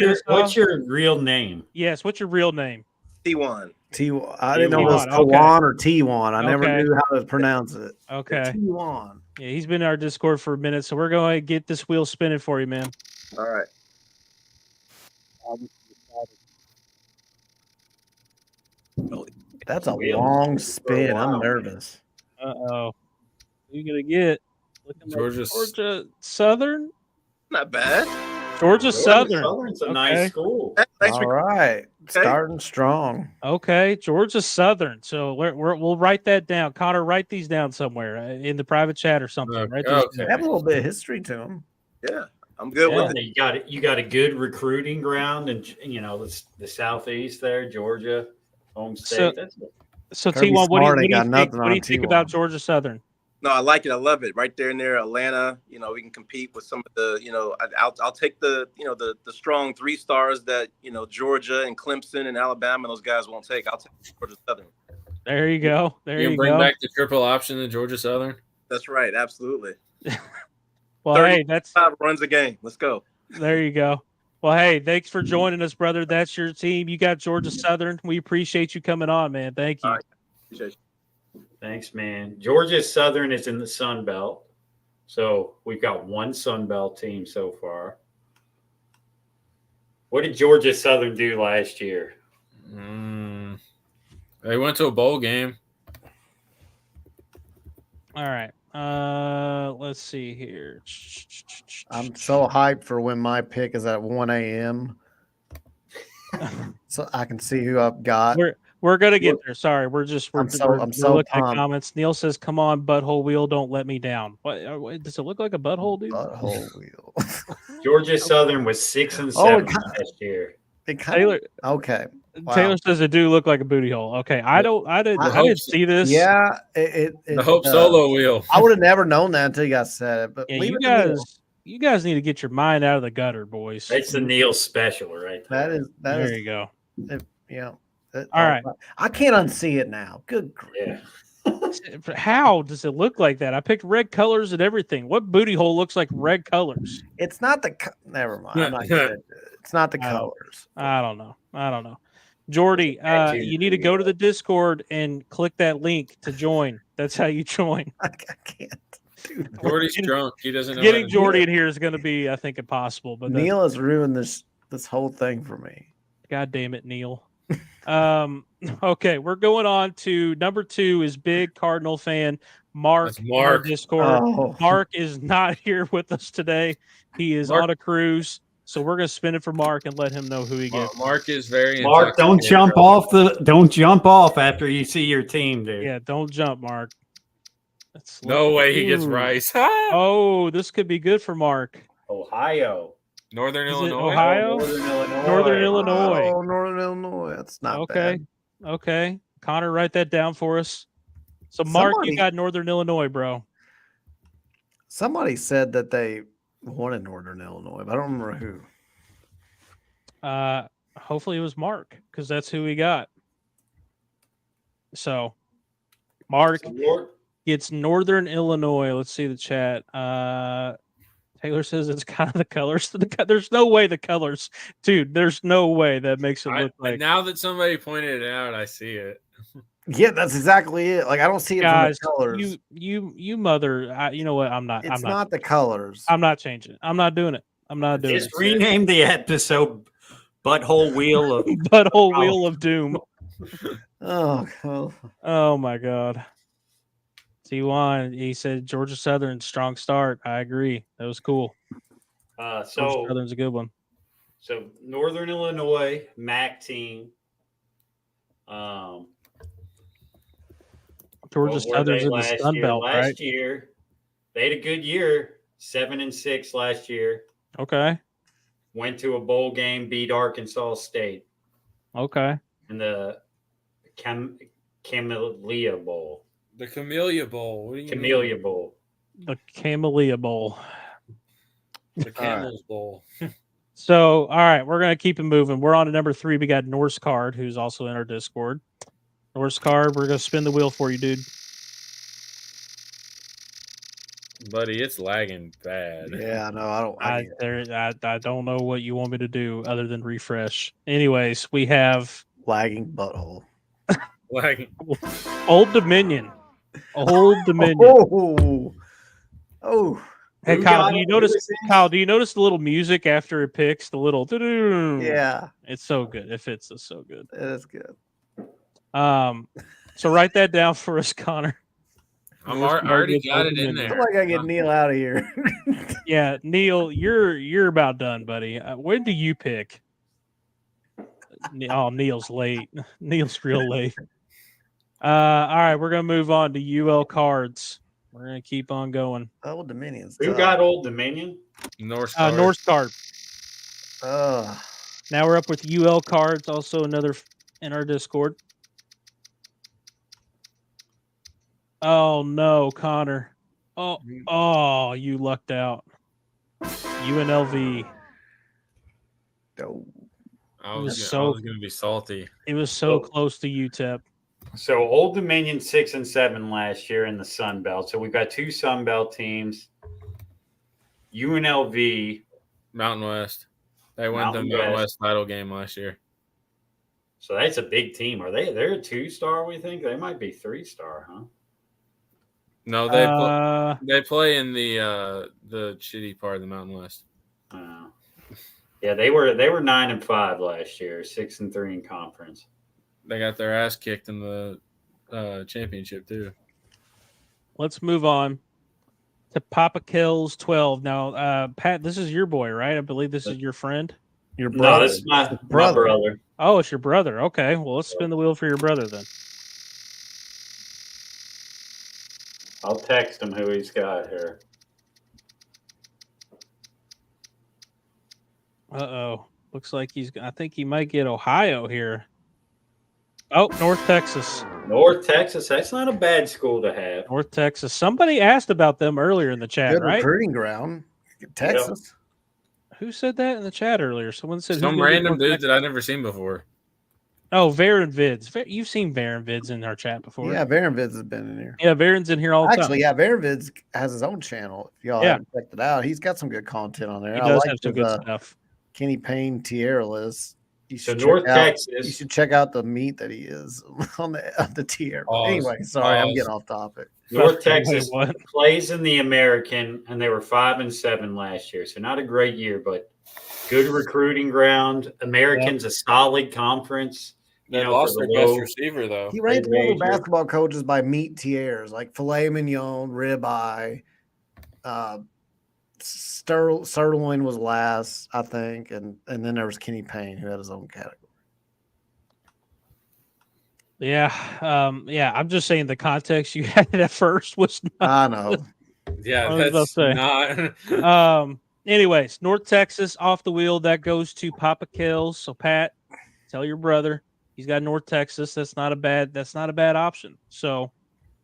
your real name? Yes. What's your real name? T1. T1. I didn't know it was T1, Tawan or T1. I never knew how to pronounce it. Okay. T1. Yeah, he's been in our Discord for a minute, so we're going to get this wheel spinning for you, man. All right. That's a long spin. I'm nervous. Uh-oh. Who you going to get? Looking Georgia Southern? Not bad. Georgia Southern. Southern's a nice school. All right. Starting strong. Okay, Georgia Southern. So we'll write that down. Connor, write these down somewhere in the private chat or something. Okay. Right? They have a little bit of history to them. Yeah, I'm good with it. You got a good recruiting ground, and the southeast there, Georgia, home state. So T1, what do you think T1. about Georgia Southern? No, I like it. I love it. Right there near Atlanta. We can compete with some of the. I'll take the the strong 3 stars that Georgia and Clemson and Alabama. Those guys won't take. I'll take Georgia Southern. There you go. You can bring back the triple option to Georgia Southern. That's right. Absolutely. Well, hey, that's 5 runs a game. Let's go. There you go. Well, hey, thanks for joining us, brother. That's your team. You got Georgia Southern. We appreciate you coming on, man. Thank you. All right. Appreciate you. Thanks, man. Georgia Southern is in the Sun Belt. So we've got one Sun Belt team so far. What did Georgia Southern do last year? They went to a bowl game. All right. Let's see here. I'm so hyped for when my pick is at 1 a.m. so I can see who I've got. We're gonna get there. Sorry, we're I'm so looking at pumped. comments. Neil says, "Come on, butthole wheel, don't let me down." What does it look like a butthole, dude? Butthole wheel. Georgia Southern was 6-7 last year. Taylor. Okay. Wow. Taylor says it do look like a booty hole. Okay, I didn't see this. Yeah, the Hope Solo wheel. I would have never known that until you guys said it. But yeah, you guys need to get your mind out of the gutter, boys. That's the Neil special, right there. There you go. All right. I can't unsee it now. Good grief. Yeah. How does it look like that? I picked red colors and everything. What booty hole looks like red colors? It's not the. Never mind. I'm not gonna, it's not the colors. I don't know. Jordy, you need to go to the Discord and click that link to join. That's how you join. I can't. Dude, Jordy's drunk. He doesn't know. Getting Jordy in here is going to be, I think, impossible. But Neil has ruined this whole thing for me. God damn it, Neil. Okay, we're going on to number 2 is big Cardinal fan Mark. Mark. Discord. Oh. Mark is not here with us today. He is on a cruise, so we're gonna spin it for Mark and let him know who he gets. Mark is very. Mark, don't jump off after you see your team, dude. Yeah, don't jump, Mark. No way he gets Rice. Oh, this could be good for Mark. Ohio. Northern Illinois. Ohio? Northern Illinois. Oh, Northern Illinois. That's not bad. Okay. Connor, write that down for us. So, Mark, you got Northern Illinois, bro. Somebody said that they wanted Northern Illinois, but I don't remember who. Hopefully it was Mark, because that's who we got. So, Mark gets Northern Illinois. Let's see the chat. Taylor says it's kind of the colors. There's no way the colors, dude. There's no way that makes it look like. Now that somebody pointed it out, I see it. Yeah, that's exactly it. Like I don't see it Guys, from the colors. You mother. You know what? I'm not. It's not the colors. I'm not changing it. I'm not doing it. I'm not doing it. Just rename the episode "Butthole Wheel of Butthole Wheel of Doom." Oh my God. T1, he said Georgia Southern, strong start. I agree. That was cool. So Southern's a good one. So Northern Illinois MAC team Georgia What were Southern's they in the last Sun year? Belt, right? Last year, they had a good year, 7-6 last year. Okay. Went to a bowl game, beat Arkansas State Okay. in the Camellia Bowl. The Camellia Bowl. What do you Camellia mean? Bowl. The Camellia Bowl. The Camels Bowl. So, all right, we're going to keep it moving. We're on to number 3. We got Norse Card, who's also in our Discord. Norse Card, we're going to spin the wheel for you, dude. Buddy, it's lagging bad. Yeah, no, I don't. I don't know what you want me to do other than refresh. Anyways, we have Lagging butthole. Lagging. Old Dominion. Old Dominion. Oh. Hey Who Kyle, got do you it? notice? Who is this? Kyle, do you notice the little music after it picks? The little Yeah, it's so good. It fits us so good. it is good. So write that down for us, Connor. I already got it in I there. feel like I get Neil out of here. Yeah, Neil, you're about done, buddy. When do you pick? Oh, Neil's late. Neil's real late. All right, we're gonna move on to UL cards. We're gonna keep on going. Old Dominion's Who tough. got Old Dominion? North Norse card. Ugh. Now we're up with UL cards, also another in our Discord. Oh no, Connor. Oh, you lucked out. UNLV. Oh. I was so- going to be salty. It was so close to UTEP. So Old Dominion 6-7 last year in the Sun Belt. So we've got 2 Sun Belt teams. UNLV. Mountain West. They won the Mountain Mountain West. West title game last year. So that's a big team. They're a 2-star, we think? They might be 3-star, huh? No, they play in the shitty part of the Mountain West. Yeah, they were 9-5 last year, 6-3 in conference. They got their ass kicked in the championship too. Let's move on to Papa Kills 12. Now, Pat, this is your boy, right? I believe this is your friend. Your No, brother. this is my brother. Oh, it's your brother. Okay, well, let's spin the wheel for your brother then. I'll text him who he's got here. Uh-oh. Looks like I think he might get Ohio here. Oh, North Texas. North Texas, that's not a bad school to have. North Texas. Somebody asked about them earlier in the chat, Good right? recruiting ground. Texas. Who said that in the chat earlier? Someone said Some random dude that I've never seen before. Oh, Varen Vids. You've seen Varen Vids in our chat before. Yeah, Varen Vids has been in here. Yeah, Varen's in here all the time. Actually, yeah, Varen Vids has his own channel. If y'all haven't checked it out, he's got some good content on there. He I does like have some his, good stuff. Kenny Payne Tierra list. You So should North check out- Texas. You should check out the meat that he is on the Tierra. Pause. Anyway, sorry, I'm Pause. getting off topic. North Wait, Texas what? plays in the American, and they were 5-7 last year. So not a great year, but good recruiting ground. American's a solid conference. They You know, lost for their the best low- receiver though. He ranked one of the major. basketball coaches by meat tiers, like filet mignon, ribeye, sirloin was last, I think, and then there was Kenny Payne who had his own category. Yeah. I'm just saying the context you had at first was not. I know. Yeah, I was about to that's say. not. Anyways, North Texas off the wheel. That goes to Papa Kills. So Pat, tell your brother he's got North Texas. That's not a bad option. So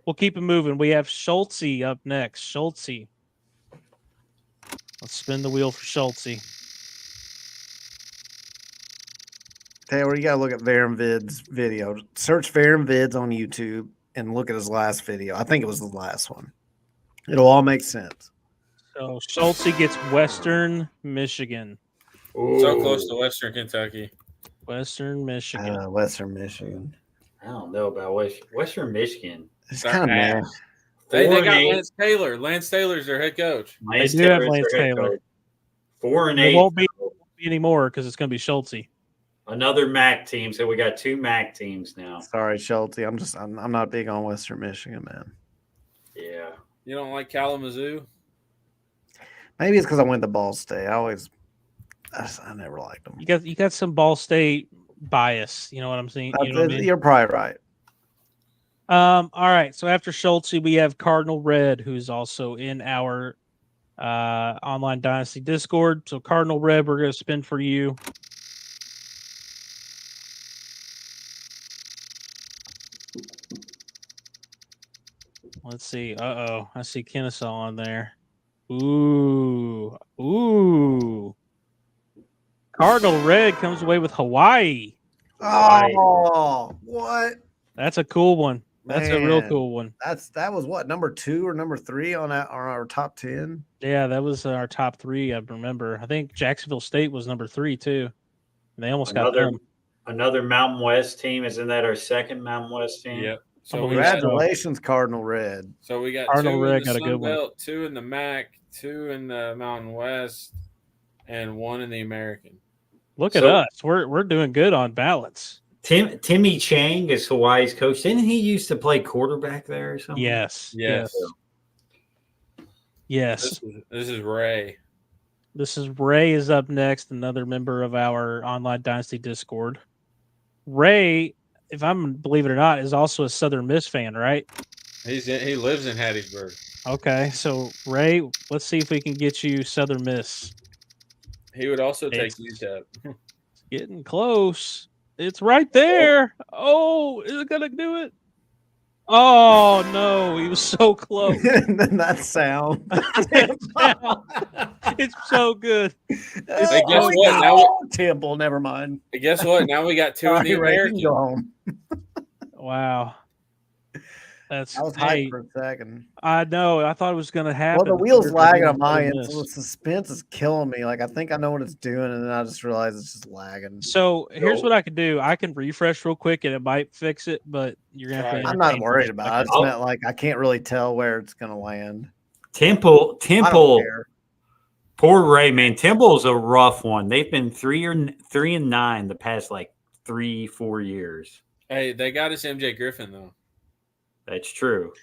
we'll keep it moving. We have Schultze up next. Schultze. Let's spin the wheel for Schultze. Taylor, you gotta look at Varen Vid's video. Search Varen Vids on YouTube and look at his last video. I think it was the last one. It'll all make sense. So Schultze gets Western Michigan. So close to Western Kentucky. Western Michigan. Western Michigan. I don't know about Western Michigan. It's They're kind of ass. mad. They 4-8. got Lance Taylor. Lance Taylor's their head coach. Lance do have Taylor's Lance their head Taylor. coach. 4-8. It won't be anymore because it's going to be Schultze. Another MAC team. So we got 2 MAC teams now. Sorry, Schulte. I'm not big on Western Michigan, man. Yeah. You don't like Kalamazoo? Maybe it's because I went to Ball State. I never liked them. You got some Ball State bias. You know what I'm saying? You know what I mean? You're probably right. All right. So after Schulte, we have Cardinal Red, who's also in our online Dynasty Discord. So Cardinal Red, we're going to spin for you. Let's see. Uh-oh. I see Kennesaw on there. Ooh. Cardinal Red comes away with Hawaii. Oh, what? That's a cool one. That's a real Man. cool one. That was what, number 2 or number 3 on our top 10? Yeah, that was our top 3, I remember. I think Jacksonville State was number 3, too. And they almost got them. Another Mountain West team. Isn't that our second Mountain West team? Yep. So Congratulations, Cardinal Red. So we got Cardinal 2 Red in the got a Sun good Belt, 2 in the MAC, 2 in the Mountain West, and 1 in the American. Look at us. We're doing good on balance. Timmy Chang is Hawaii's coach. Didn't he used to play quarterback there or something? Yes. Yes. This is Ray. This is Ray is up next, another member of our online Dynasty Discord. Ray, if I'm believe it or not, is also a Southern Miss fan, right? He lives in Hattiesburg. Okay, so Ray, let's see if we can get you Southern Miss. He would also take UTEP. Getting close. It's right there. Oh, is it gonna do it? Oh no, he was so close. And then that sound. It's so good. Hey, guess what? Now Temple, never mind. guess what? Now we got 2 in the American. Go home. Wow. I was hyped for a second. I know. I thought it was going to happen. Well, the wheel's lagging on my end, so the suspense is killing me. Like, I think I know what it's doing, and then I just realize it's just lagging. So here's what I can do. I can refresh real quick, and it might fix it, but you're going to have to I'm not worried about it. I just meant, like, I can't really tell where it's going to land. Temple. Poor Ray, man. Temple's a rough one. They've been 3-9 the past, like, 3-4 years. Hey, they got us MJ Griffin, though. That's true.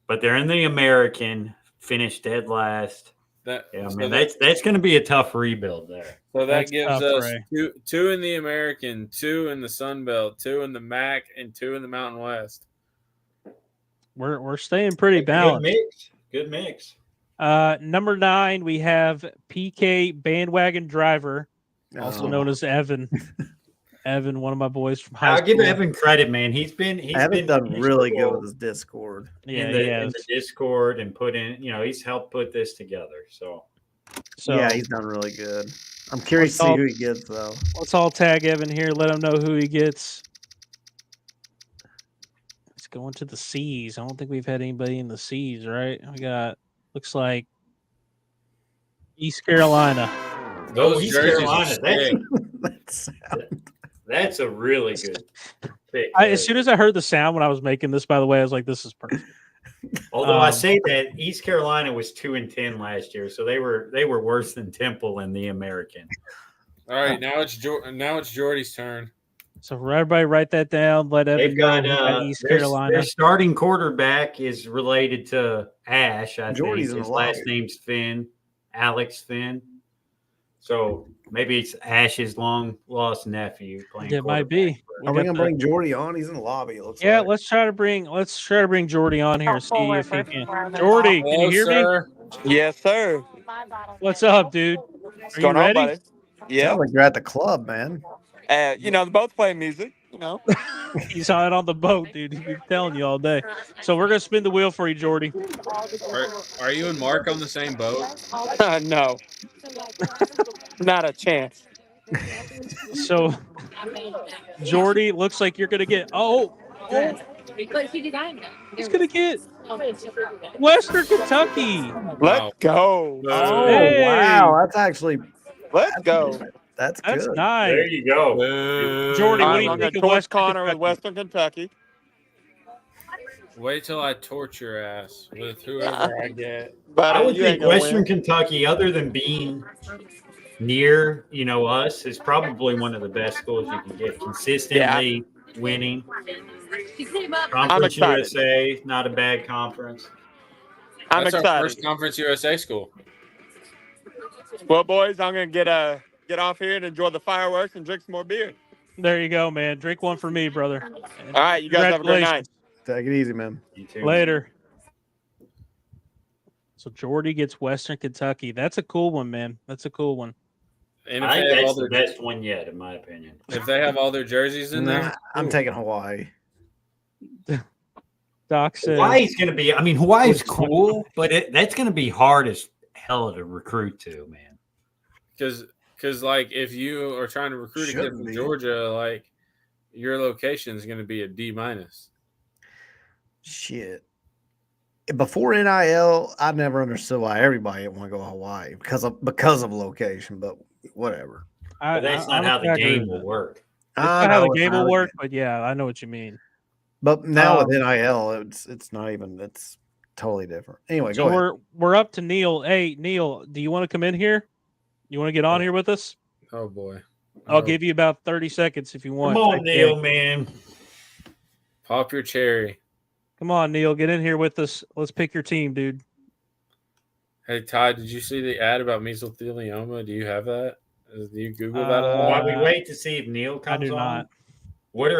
But they're in the American, finished dead last. That's going to be a tough rebuild there. So that gives us two in the American, 2 in the Sun Belt, 2 in the MAC, and 2 in the Mountain West. We're staying pretty balanced. Good mix. Number 9, we have PK Bandwagon Driver, also known as Evan. Evan, one of my boys from high school. I'll give Evan credit, man. He's been done really good with his Discord. Yeah, in the Discord and put in, he's helped put this together. So yeah, he's done really good. I'm curious to see who he gets, though. Let's all tag Evan here. Let him know who he gets. He's going to the C's. I don't think we've had anybody in the C's, right? We got, looks like East Carolina. Those East jerseys Carolina. That's a really good pick. As soon as I heard the sound when I was making this, by the way, I was like, this is perfect. Although I say that East Carolina was 2-10 last year, so they were worse than Temple in the American. All right, now it's Jordy's turn. So for everybody, write that down. Let everyone know East Carolina. Their starting quarterback is related to Ash. I think his last name's Finn, Alex Finn. So maybe it's Ash's long lost nephew playing. It might be. Are we gonna bring Jordy on? He's in the lobby. It looks like. let's try to bring Jordy on here. See if he can. Jordy, can you hear me? Yes, sir. What's up, dude? What's going on, buddy? Yeah. Sounds like you're at the club, man. They're both playing music. He's on it on the boat, dude. He's been telling you all day. So we're gonna spin the wheel for you, Jordy. Are you and Mark on the same boat? No, not a chance. So, Jordy, looks like you're gonna get. He's gonna get Western Kentucky. Let's go. Oh, Hey. wow. That's actually. Let's go. That's That's good. nice. There you go. Jordy, what do you I'm think going of to Western Connor Kentucky? with Western Kentucky. Wait till I torture your ass with whoever I get. But I would you ain't think gonna Western win. Kentucky, other than being near, us, is probably one of the best schools you can get. Consistently winning. Conference excited. USA, not a bad conference. I'm That's our excited. first Conference USA school. Well, boys, I'm going to get off here and enjoy the fireworks and drink some more beer. There you go, man. Drink one for me, brother. And All right, you guys have a great night. Take it easy, man. You too. Later. So Jordy gets Western Kentucky. That's a cool one, man. That's a cool one. And if I think they have all that's the their best one yet, in my opinion. if they have all their jerseys in Nah, there, I'm ooh. taking Hawaii. Doc says Hawaii's going to be. I mean, Hawaii's cool, but that's going to be hard as hell to recruit to, man. Because like if you are trying to recruit a kid Shouldn't from be. Georgia, like your location is going to be a D-. Shit. Before NIL, I never understood why everybody didn't want to go to Hawaii because of location, but whatever. But that's not how the game will work. That's not how the game will work, but yeah, I know what you mean. But now with NIL, it's not even. It's totally different. Anyway, So go ahead. we're up to Neil. Hey, Neil, do you want to come in here? You want to get on here with us? Oh boy. I'll give you about 30 seconds if you want. Come on, Neil, man. Pop your cherry. Come on, Neil, get in here with us. Let's pick your team, dude. Hey Todd, did you see the ad about mesothelioma? Do you have that? Do you Google that a lot? While we wait to see if Neil comes I do on. not. What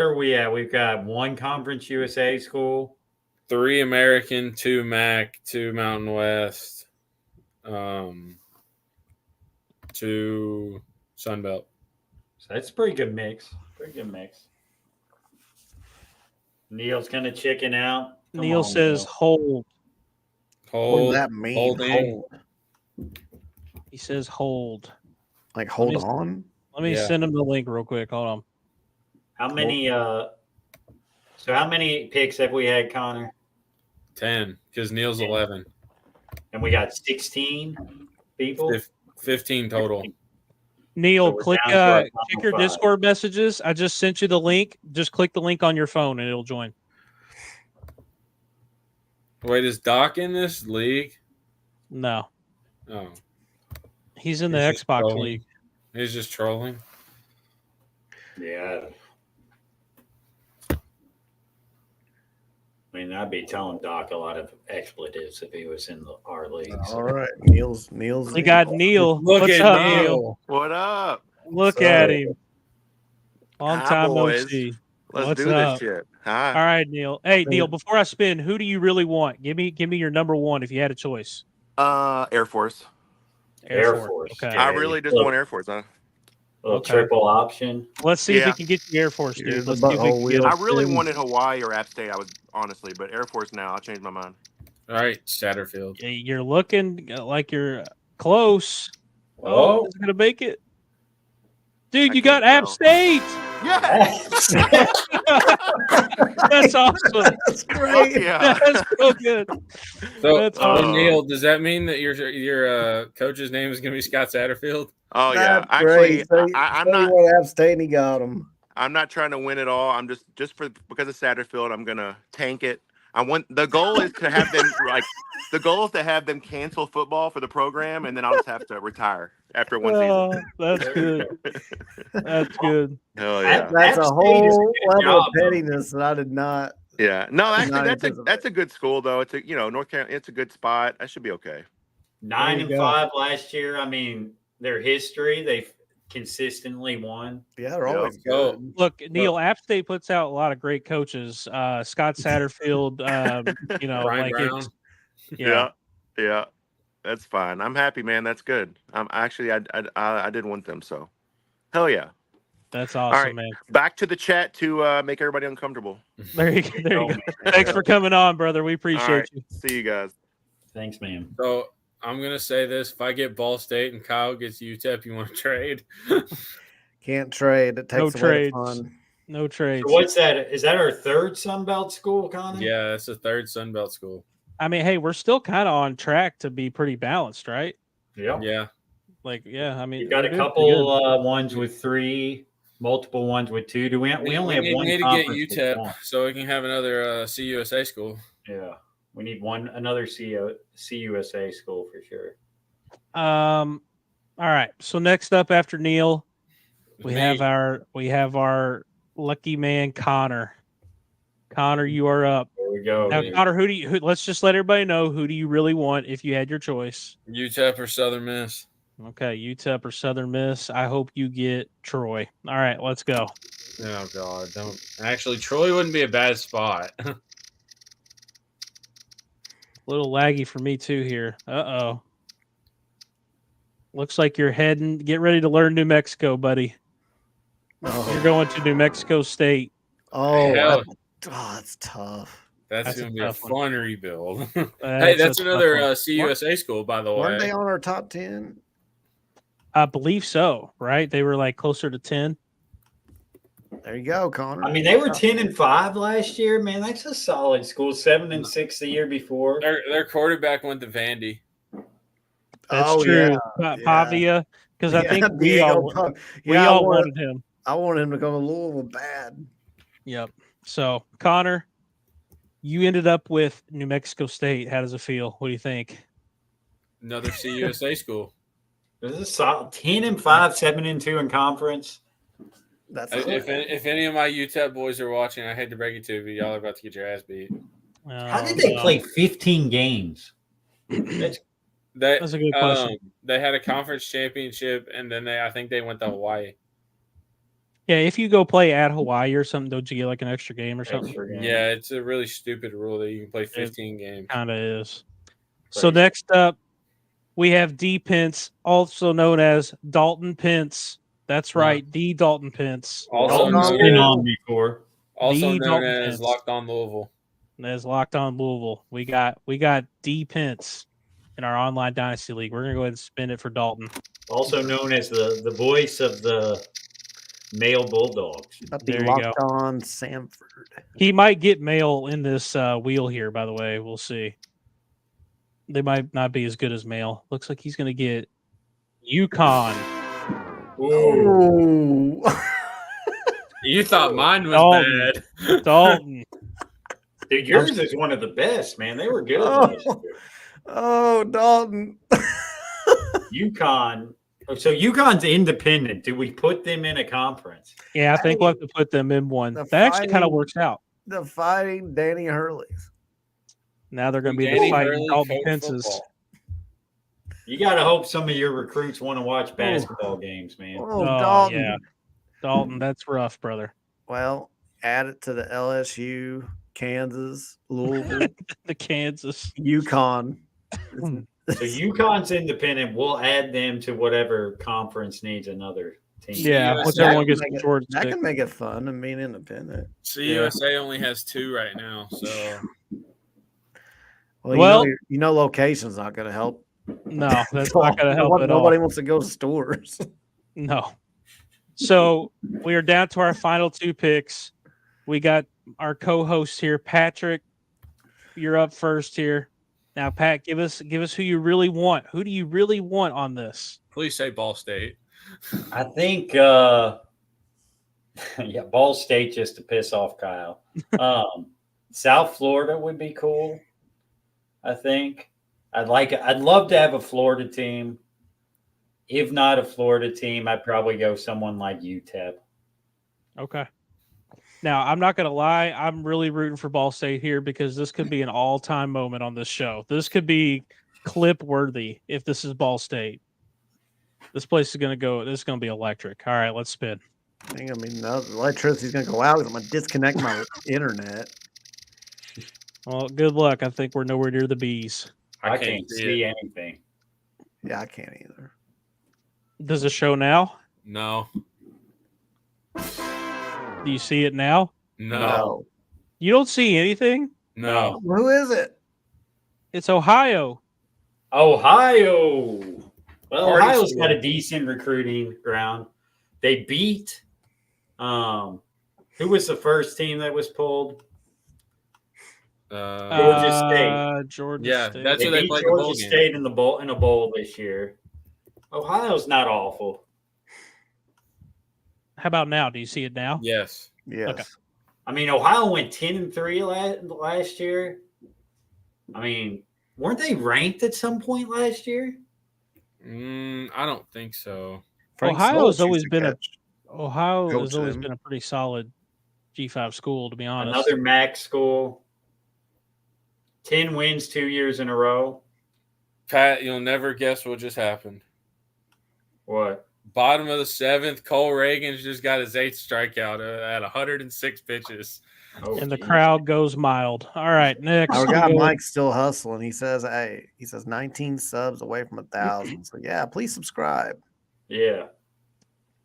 are we at? We've got one Conference USA school. 3 American, 2 MAC, 2 Mountain West, 2 Sunbelt. So that's a pretty good mix. Pretty good mix. Neil's kind of chicken out. Come Neil on, says Neil. hold. What Hold. does that mean? holding. Hold. He says hold. Like hold Let me- on? Let me Yeah. send him the link real quick. Hold on. How many? So how many picks have we had, Connor? 10, because Neil's 11. And we got 16 people. 15 total. Neil, So we're click down to our check final your 5. Discord messages. I just sent you the link. Just click the link on your phone and it'll join. Wait, is Doc in this league? No. Oh, He's in the He's just Xbox trolling. League. He's just trolling. Yeah. I mean, I'd be telling Doc a lot of expletives if he was in our league. All right. Neil's. We got Neil. Look What's at up, Neil. Neil? What up? Look So- at him. Long Hi, time no boys. see. Let's What's do up? this shit. All Hi. right, Neil. Hey, Neil, before I spin, who do you really want? Give me your number one if you had a choice. Air Force. Air Force. Okay. I really just want Air Force, huh? Little Okay. triple option. Let's see if we Yeah. can get you Air Force, Here's dude. the Let's see if we butthole can get wheel. I really spin. wanted Hawaii or App State, honestly, but Air Force now. I'll change my mind. All right, Satterfield. You're looking like you're close. Oh, Is it gonna make it? Dude, I you got can't App tell. State. Yes! That's awesome. That's Fuck great. yeah. That's so good. So, That's awesome. Neil, does that mean that your coach's name is going to be Scott Satterfield? Oh yeah. That's Actually, great. So, I'm so not. you want to have State and he got him. I'm not trying to win it all. I'm just because of Satterfield, I'm gonna tank it. The goal is to have them have them cancel football for the program, and then I'll just have to retire after one season. Oh, that's good. That's good. Hell yeah. That's App a State is a whole good level of job, though. pettiness that I did not. Yeah. No, Not actually anticipate. that's a good school though. It's North Carolina, it's a good spot. I should be okay. 9-5 last year. I mean, their history, they've consistently won. Yeah, they're Yeah. always So- good. Look, Neil, App State puts out a lot of great coaches. Scott Satterfield, Brian like Brown. it's yeah. Yeah. That's fine. I'm happy, man. That's good. I did want them, so hell yeah. That's awesome, right. man. Back to the chat to make everybody uncomfortable. There you go. Thanks for coming on, brother. We appreciate All right. you. See you guys. Thanks, man. So I'm going to say this. If I get Ball State and Kyle gets UTEP, you want to trade? Can't trade. It takes No away the trades. fun. No trades. So what's that? Is that our third Sun Belt school, Connor? Yeah, that's the third Sun Belt school. I mean, hey, we're still kind of on track to be pretty balanced, right? Yep. Yeah. Like, yeah, I mean, You've got we're a doing couple ones with 3, multiple ones with 2. Do we only have one need to get conference with UTEP 1. so we can have another CUSA school. Yeah. We need another CUSA school for sure. All right. So next up after Neil, we Me. have our lucky man Connor. Connor, you are up. There we go. Now, yeah. Connor, let's just let everybody know, who do you really want if you had your choice? UTEP or Southern Miss. Okay, UTEP or Southern Miss. I hope you get Troy. All right, let's go. Oh God, don't. Actually, Troy wouldn't be a bad spot. A little laggy for me too here. Uh-oh. Looks like you're heading. Get ready to learn New Mexico, buddy. You're going to New Mexico State. Hell. That's tough. That's going to be a fun rebuild. That's hey, that's a another tough one. CUSA school, by the way. Weren't they on our top 10? I believe so, right? They were like closer to 10. There you go, Connor. I mean, they were 10-5 last year. Man, that's a solid school. 7-6 the year before. Their quarterback went to Vandy. That's true. Pavia, because I think we all wanted him. I wanted him to go to Louisville bad. Yep. So, Connor, you ended up with New Mexico State. How does it feel? What do you think? Another CUSA school. This is solid. 10-5, 7-2 in conference. That's if any of my UTEP boys are watching, I hate to break it to you, but y'all are about to get your ass beat. How did they play 15 games? That's a good question. They had a conference championship, and then I think they went to Hawaii. Yeah, if you go play at Hawaii or something, don't you get like an extra game or something? Yeah, it's a really stupid rule that you can play 15 games. Kind of is. So next up, we have D Pence, also known as Dalton Pence. That's right, D Dalton Pence. Also known as Locked On Louisville. As Locked On Louisville. We got D Pence in our online dynasty league. We're gonna go ahead and spin it for Dalton. Also known as the voice of the male Bulldogs. There you Locked go. On Samford. He might get male in this wheel here, by the way. We'll see. They might not be as good as male. Looks like he's going to get UConn. Ooh. You thought mine was bad. Dalton. Dude, yours is one of the best, man. They were good. Dalton. UConn. So UConn's independent. Do we put them in a conference? Yeah, I think we'll have to put them in one. That actually kind of works out. The Fighting Danny Hurleys. Now they're going to be the Fighting Dalton Pences. You got to hope some of your recruits want to watch basketball games, man. Dalton. Yeah. Dalton, that's rough, brother. Well, add it to the LSU, Kansas, Louisville. The Kansas. UConn. So UConn's independent. We'll add them to whatever conference needs another team. Yeah, whichever one gets Georgia. That can make it fun and being independent. CUSA only has 2 right now, so. Well, you know location's not going to help. No, that's not going to help at all. Nobody wants to go to stores. No. So we are down to our final 2 picks. We got our co-host here, Patrick. You're up first here. Now, Pat, give us who you really want. Who do you really want on this? Please say Ball State. I think, Ball State just to piss off Kyle. South Florida would be cool. I think I'd love to have a Florida team. If not a Florida team, I'd probably go someone like UTEP. Okay. Now, I'm not going to lie. I'm really rooting for Ball State here because this could be an all-time moment on this show. This could be clip-worthy if this is Ball State. This place is going to go – this is going to be electric. All right, let's spin. I mean, no, the electricity's going to go out because I'm going to disconnect my internet. Well, good luck. I think we're nowhere near the bees. I can't see anything. Yeah, I can't either. Does it show now? No. Do you see it now? No. You don't see anything? No. Who is it? It's Ohio. Ohio. Well, Ohio's got a decent recruiting ground. They beat who was the first team that was pulled? Georgia State. Georgia State. That's they who they beat played Georgia the bowl game. State in a bowl this year. Ohio's not awful. How about now? Do you see it now? Yes. Yes. Okay. I mean, Ohio went 10-3 last year. I mean, weren't they ranked at some point last year? I don't think so. Ohio has always been a pretty solid G5 school, to be honest. Another MAC school. 10 wins 2 years in a row. Pat, you'll never guess what just happened. What? Bottom of the 7th, Cole Reagan's just got his 8th strikeout at 106 pitches. Oh, And the geez. crowd goes mild. All right, next. Our guy Mike's still hustling. He says, 19 subs away from 1,000. So yeah, please subscribe. Yeah.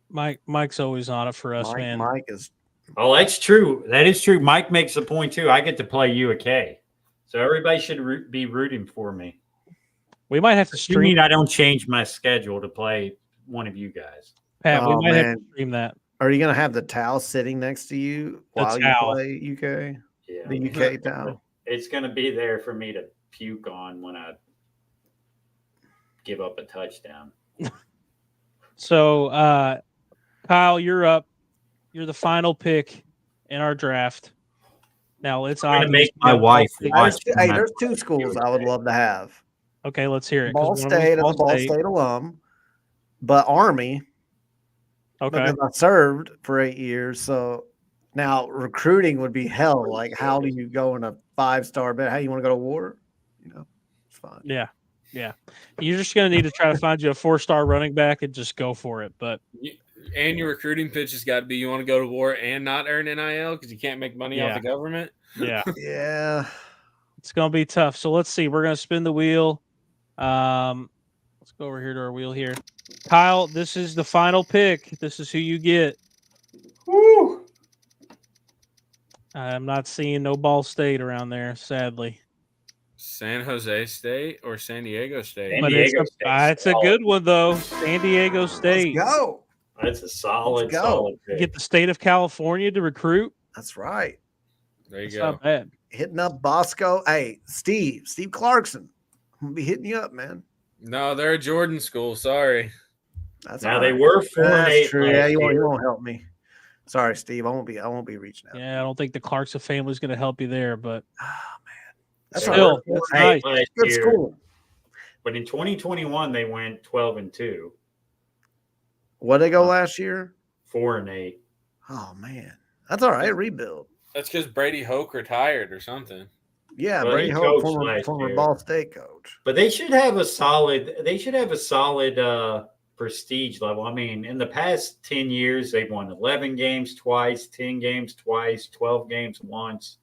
Mike's always on it for us, man. Mike is. Oh, that's true. That is true. Mike makes a point too. I get to play you a K, so everybody should be rooting for me. We might have to You stream. mean I don't change my schedule to play one of you guys? Pat, we Oh, might have man. to stream that. Are you gonna have the towel sitting next to you while you towel. play UK? Yeah. The UK towel. It's going to be there for me to puke on when I give up a touchdown. So, Kyle, you're up. You're the final pick in our draft. Now it's I'm going to obvious. make my wife watch. There's two schools I would love to have. Okay, let's hear it. Ball 'cause one of them's State as a Ball State alum, but Army Okay. because I served for 8 years. So now recruiting would be hell. Like, how do you go in a 5-star bid? How you want to go to war? You know, it's fine. Yeah. Yeah. You're just going to need to try to find you a 4-star running back and just go for it. But And your recruiting pitch has got to be you want to go to war and not earn NIL because you can't make money off Yeah. the government. yeah, Yeah. it's going to be tough. So let's see. We're going to spin the wheel. Let's go over here to our wheel here. Kyle, this is the final pick. This is who you get. Woo! I'm not seeing no Ball State around there, sadly. San Jose State or San Diego State? San But Diego it's State's a solid. good one, though. San Diego State. Let's go. That's a solid, Let's go. solid pick. Get the state of California to recruit. That's right. There you It's go. not bad. Hitting up Bosco. Hey, Steve Clarkson. I'm gonna be hitting you up, man. No, they're a Jordan school. Sorry. That's Now all they right. were 4-8. That's true. Yeah, last you year. won't help me. Sorry, Steve. I won't be reaching out. Yeah, I don't think the Clarkson family is going to help you there, but Oh man, that's They all Still, right. were that's 4-8 nice. last Good year. school. But in 2021, they went 12-2, What they go last year? 4-8. Oh man, that's all right. Rebuild. That's because Brady Hoke retired or something. Yeah, Well, Brady he Hoke, coached last former year. Ball State coach. But they should have a solid. They should have a solid prestige level. I mean, in the past 10 years, they've won 11 games twice, 10 games twice, 12 games once.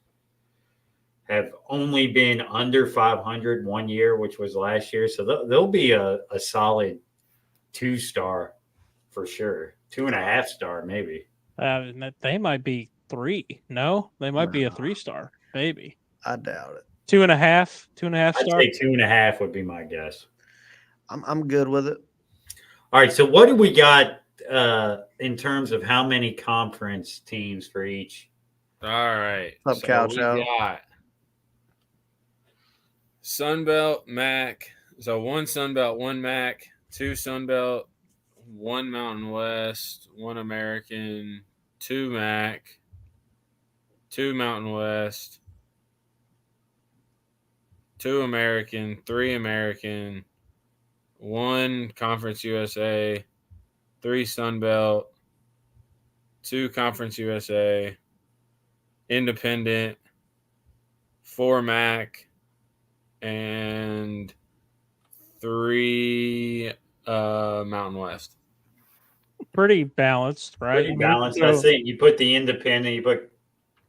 Have only been under 500 one year, which was last year. So they'll be a solid 2-star for sure. 2.5-star maybe. they might be 3. No, they might be a 3-star, maybe. I doubt it. 2.5 I'd star. say 2.5 would be my guess. I'm good with it. All right. So what do we got in terms of how many conference teams for each? All right. What's up, we Calcio? got Sunbelt, MAC. So 1 Sunbelt, 1 MAC, 2 Sunbelt, 1 Mountain West, 1 American, 2 MAC, 2 Mountain West, 2 American, 3 American, 1 Conference USA, 3 Sunbelt, 2 Conference USA, Independent, 4 MAC, and 3 Mountain West. Pretty balanced, right? Pretty balanced. I think you put the independent, you put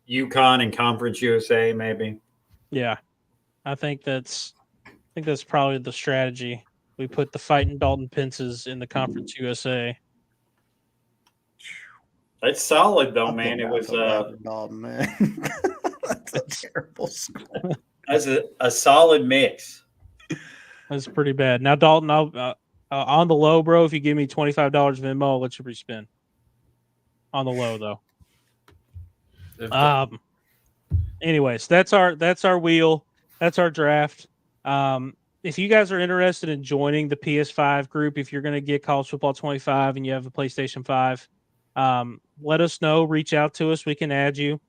UConn and Conference USA, maybe. Yeah, I think that's probably the strategy. We put the fighting Dalton Pences in the Conference USA. That's solid though, I man. think It was Dalton, man. That's a terrible school. that's a solid mix. That's pretty bad. Now, Dalton, I'll on the low, bro. If you give me $25 Venmo, I'll let you respin. On the low, though. Anyways, that's our wheel. That's our draft. If you guys are interested in joining the PS5 group, if you're going to get College Football 25 and you have a PlayStation 5, let us know. Reach out to us. We can add you.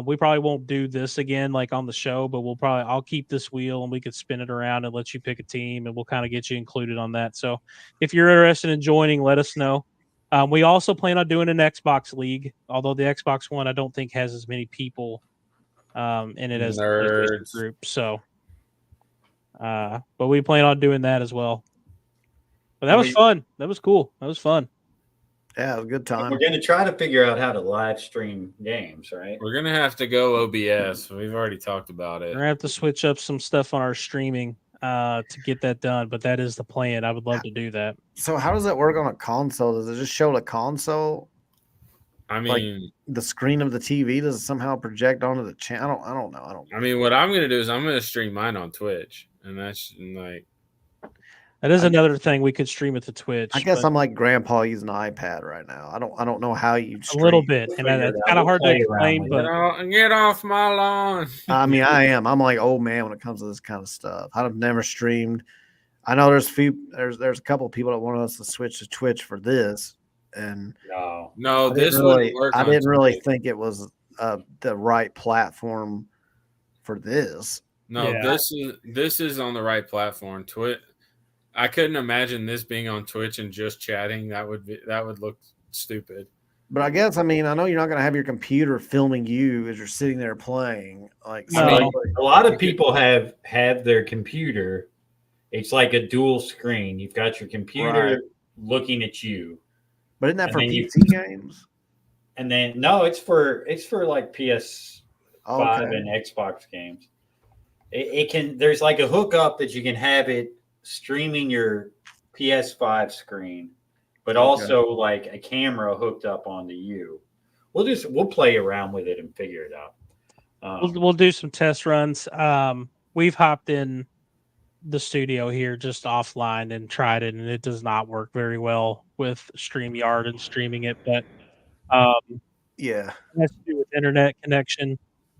We probably won't do this again like on the show, but I'll keep this wheel and we could spin it around and let you pick a team and we'll kind of get you included on that. So if you're interested in joining, let us know. We also plan on doing an Xbox League, although the Xbox One I don't think has as many people in it as the PlayStation group. So, but we plan on doing that as well. But that was fun. That was cool. That was fun. Yeah, it was a good time. We're going to try to figure out how to live stream games, right? We're gonna have to go OBS. We've already talked about We're it. gonna have to switch up some stuff on our streaming to get that done. But that is the plan. I would love to do that. So how does that work on a console? Does it just show the console? I Like mean, the screen of the TV, does it somehow project onto the channel? I don't know. I mean, what I'm gonna do is I'm gonna stream mine on Twitch, and that's like That is another thing we could stream it to Twitch. I guess but I'm like grandpa using an iPad right now. I don't know how you a little stream. bit, and figure it that's out. kind of We'll hard to play around explain. with But get off my lawn. I mean, I am. I'm like old man when it comes to this kind of stuff. I've never streamed. I know there's a couple of people that wanted us to switch to Twitch for this, and No, I this didn't would really, work. I on didn't really Twitch. think it was the right platform for this. No, Yeah. this is on the right platform. Twitch. I couldn't imagine this being on Twitch and just chatting. That would look stupid. But I guess I mean I know you're not going to have your computer filming you as you're sitting there playing. Like No. so- A lot of people have their computer. It's like a dual screen. You've got your computer Right. looking at you, but isn't that and for then you- PC games? and then no, it's for like PS5 Okay. and Xbox games. It can. There's like a hookup that you can have it streaming your PS5 screen, but also like a camera hooked up onto you. We'll play around with it and figure it out. we'll do some test runs. We've hopped in the studio here just offline and tried it, and it does not work very well with StreamYard and streaming it. But Yeah. it has to do with internet connection,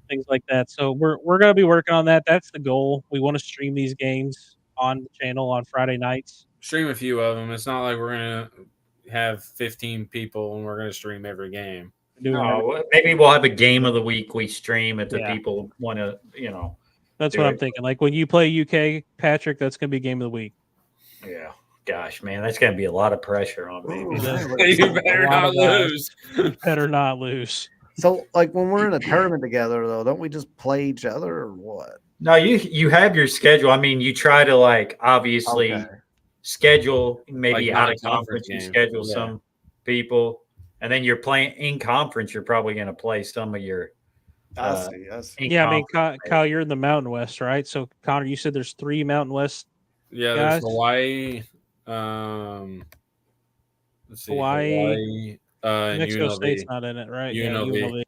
things like that. So we're going to be working on that. That's the goal. We want to stream these games on the channel on Friday nights. Stream a few of them. It's not like we're gonna have 15 people and we're gonna stream every game. Maybe we'll have a game of the week we stream if the Yeah. people want to, That's do what I'm it. thinking. Like when you play UK, Patrick, that's going to be game of the week. Yeah. Gosh, man, that's going to be a lot of pressure on me. Ooh, You better lot not of guys. lose. Better not lose. So like when we're in a tournament together though, don't we just play each other or what? No, you have your schedule. I mean, you try to obviously Okay. schedule maybe Like out of non-conference conference. You games. schedule Yeah. some people, and then you're playing in conference. You're probably going to play some of your. I see. in Yeah, I mean, conference Kyle, you're in the Mountain West, right? So, Connor, you said there's 3 Mountain West. Yeah, Guys? there's Hawaii. Let's see, Hawaii, and Mexico UNLV. State's not in it, right? Yeah, UNLV. UNLV.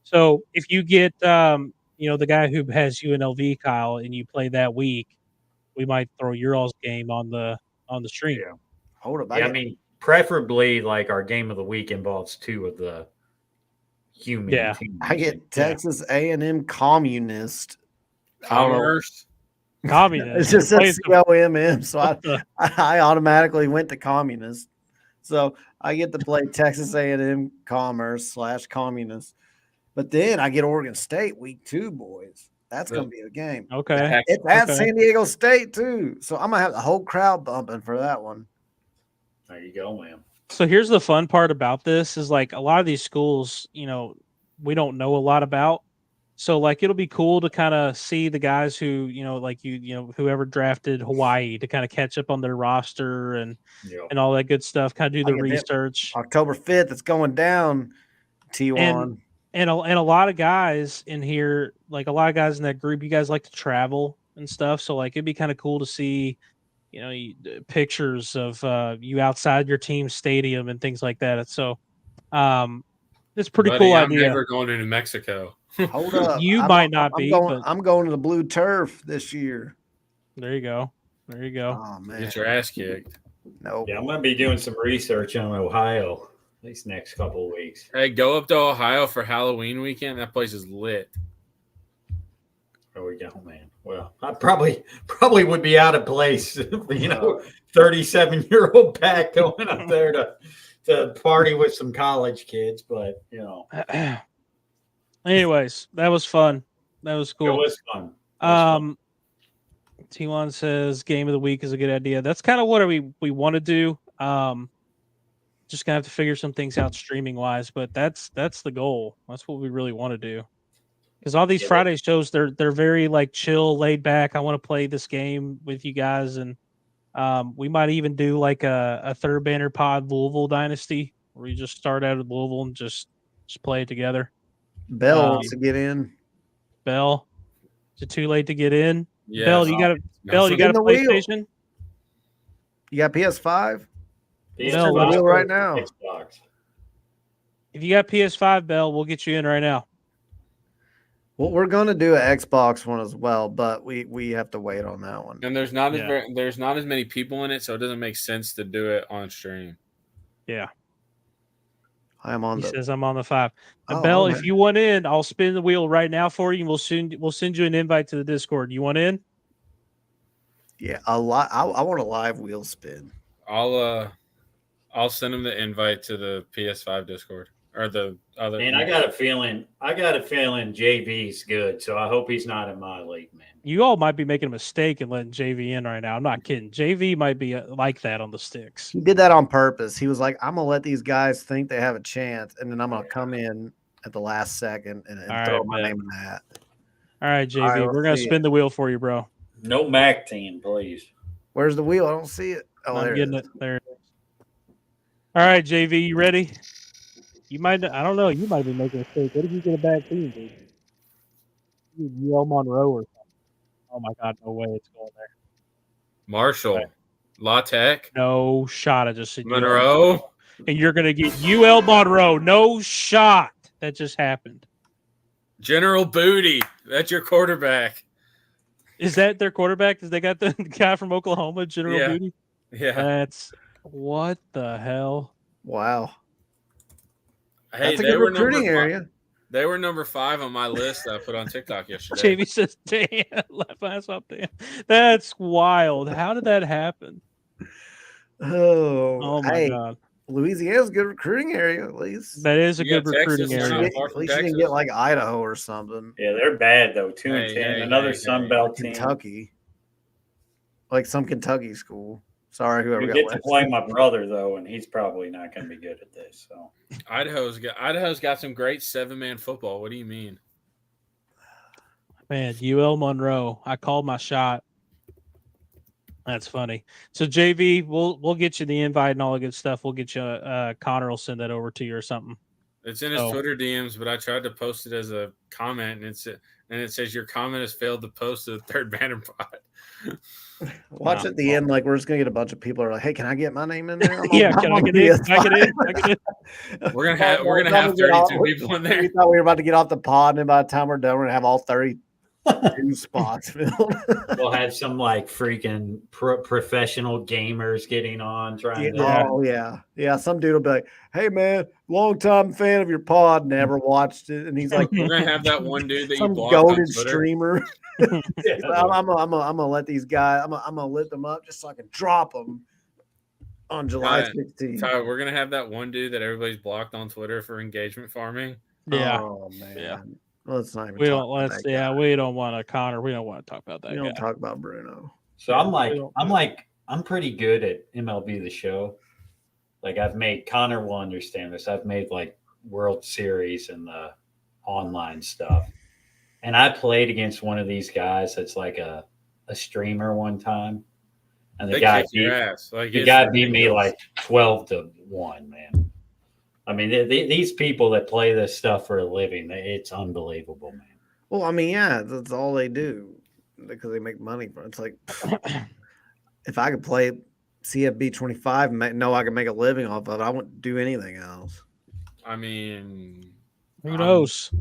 So, if you get, the guy who has UNLV, Kyle, and you play that week, we might throw your all's game on the stream. Yeah. Hold up. Yeah, I mean, preferably our game of the week involves 2 of the human. Yeah. teams. I get Texas A&M Communist. Commerce. Communist. It just Play says the- COMM, so what the- I automatically went to communist. So I get to play Texas A&M Commerce / Communist. But then I get Oregon State week 2, boys. That's going to be a game. Okay. It's at Okay. San Diego State too. So I'm going to have the whole crowd bumping for that one. There you go, man. So here's the fun part about this is like a lot of these schools, we don't know a lot about. So like it'll be cool to kind of see the guys who, whoever drafted Hawaii to kind of catch up on their roster and all that good stuff, kind of do the I get it. research. October 5th, it's going down, T1. And a lot of guys in here, like a lot of guys in that group, you guys like to travel and stuff. So like it'd be kind of cool to see, pictures of you outside your team's stadium and things like that. So it's a pretty Buddy, cool I'm idea. never going to New Mexico. Hold up. You might not be, but- I'm going to the blue turf this year. There you go. There you go. Oh, man. Get your ass kicked. No. Yeah, I'm going to be doing some research on Ohio these next couple of weeks. Hey, go up to Ohio for Halloween weekend. That place is lit. There we go, man. Well, I probably would be out of place, 37-year-old Pat going up there to party with some college kids, but Anyways, that was fun. That was it cool. was fun. It was fun. T1 says game of the week is a good idea. That's kind of what we want to do. Just gonna have to figure some things out streaming wise, but that's the goal. That's what we really want to do. Because all these Friday shows, they're very like chill, laid back. I want to play this game with you guys, and We might even do like a third banner pod Louisville Dynasty, where you just start out at Louisville and just play it together. Bell wants to get in. Bell, is it too late to get in? Yes. Bell, you got a In the wheel. PlayStation? You got PS5? PS5 No, the wheel or right now. Xbox. If you got PS5, Bell, we'll get you in right now. Well, we're going to do an Xbox one as well, but we have to wait on that one. And there's not as many people in it, so it doesn't make sense to do it on stream. Yeah. I am on He the. says I'm on the 5. Oh, Bell, okay. if you want in, I'll spin the wheel right now for you, and we'll send you an invite to the Discord. You want in? Yeah, I want a live wheel spin. I'll send him the invite to the PS5 Discord or the other. Man, I got a feeling JV's good, so I hope he's not in my league, man. You all might be making a mistake in letting JV in right now. I'm not kidding. JV might be like that on the sticks. He did that on purpose. He was like, I'm going to let these guys think they have a chance, and then I'm going to come in at the last second and throw right, my man. name in the hat. All right, JV, All right, we're going to spin the wheel for you, bro. No Mac team, please. Where's the wheel? I don't see it. Oh, I'm there getting it is. it. There it is. All right, JV, you ready? You might, I don't know, you might be making a mistake. What if you get a bad team, dude? UL Monroe or something. Oh my God, no way it's going there. Marshall, Right. La Tech, No shot. I just said Monroe. And you're going to get UL Monroe. No shot. That just happened. General Booty. That's your quarterback. Is that their quarterback? Because they got the guy from Oklahoma, General Yeah. Booty? Yeah. That's what the hell? Wow. Hey, That's a they good were recruiting number area. They were number 5 on my list that I put on TikTok yesterday. JV says, damn, left ass up, damn. That's wild. How did that happen? Oh, my hey, God. Louisiana's a good recruiting area, at least. That is a You good got Texas, recruiting they're area. not far At from least you didn't Texas. get like Idaho or something. Yeah, they're bad though. 2 and Hey, 10. hey, Another hey, Sun hey. Belt team. Kentucky. Like some Kentucky school. Sorry, whoever We got get to left. play my brother though, and he's probably not going to be good at this. So Idaho's got some great 7-man football. What do you mean? Man, UL Monroe. I called my shot. That's funny. So JV, we'll get you the invite and all the good stuff. We'll get you Connor will send that over to you or something. It's in his Twitter DMs, but I tried to post it as a comment, and it says your comment has failed to post to the third banner pod. Watch at the end, like we're just gonna get a bunch of people are like, "Hey, can I get my name in there?" Yeah, can I get in? Can I get in? Can I get in? We're gonna have 32 people in there. We thought we were about to get off the pod, and by the time we're done, we're gonna have all 32 spots filled. we'll have some like freaking professional gamers getting on trying to. Oh yeah. Some dude will be like, "Hey man, long time fan of your pod, never watched it," and he's like, We're gonna have that one dude that you some blocked on goated Twitter. streamer. I'm gonna let these guys. I'm gonna lit them up just so I can drop them on July 16th. Tyler, we're gonna have that one dude that everybody's blocked on Twitter for engagement farming. Yeah. Oh man. Yeah. Let's not even. We don't. talk about Let's. that Yeah. guy. We don't want to Connor. We don't want to talk about that. We don't guy. talk about Bruno. So I'm pretty good at MLB The Show. Like Connor will understand this. I've made like World Series and the online stuff. And I played against one of these guys that's like a streamer one time. And the guy beat me like 12-1, man. I mean, these people that play this stuff for a living, it's unbelievable, man. Well, I mean, yeah, that's all they do because they make money from it. It's like if I could play CFB25 and know I could make a living off of it, I wouldn't do anything else. I mean, Who knows?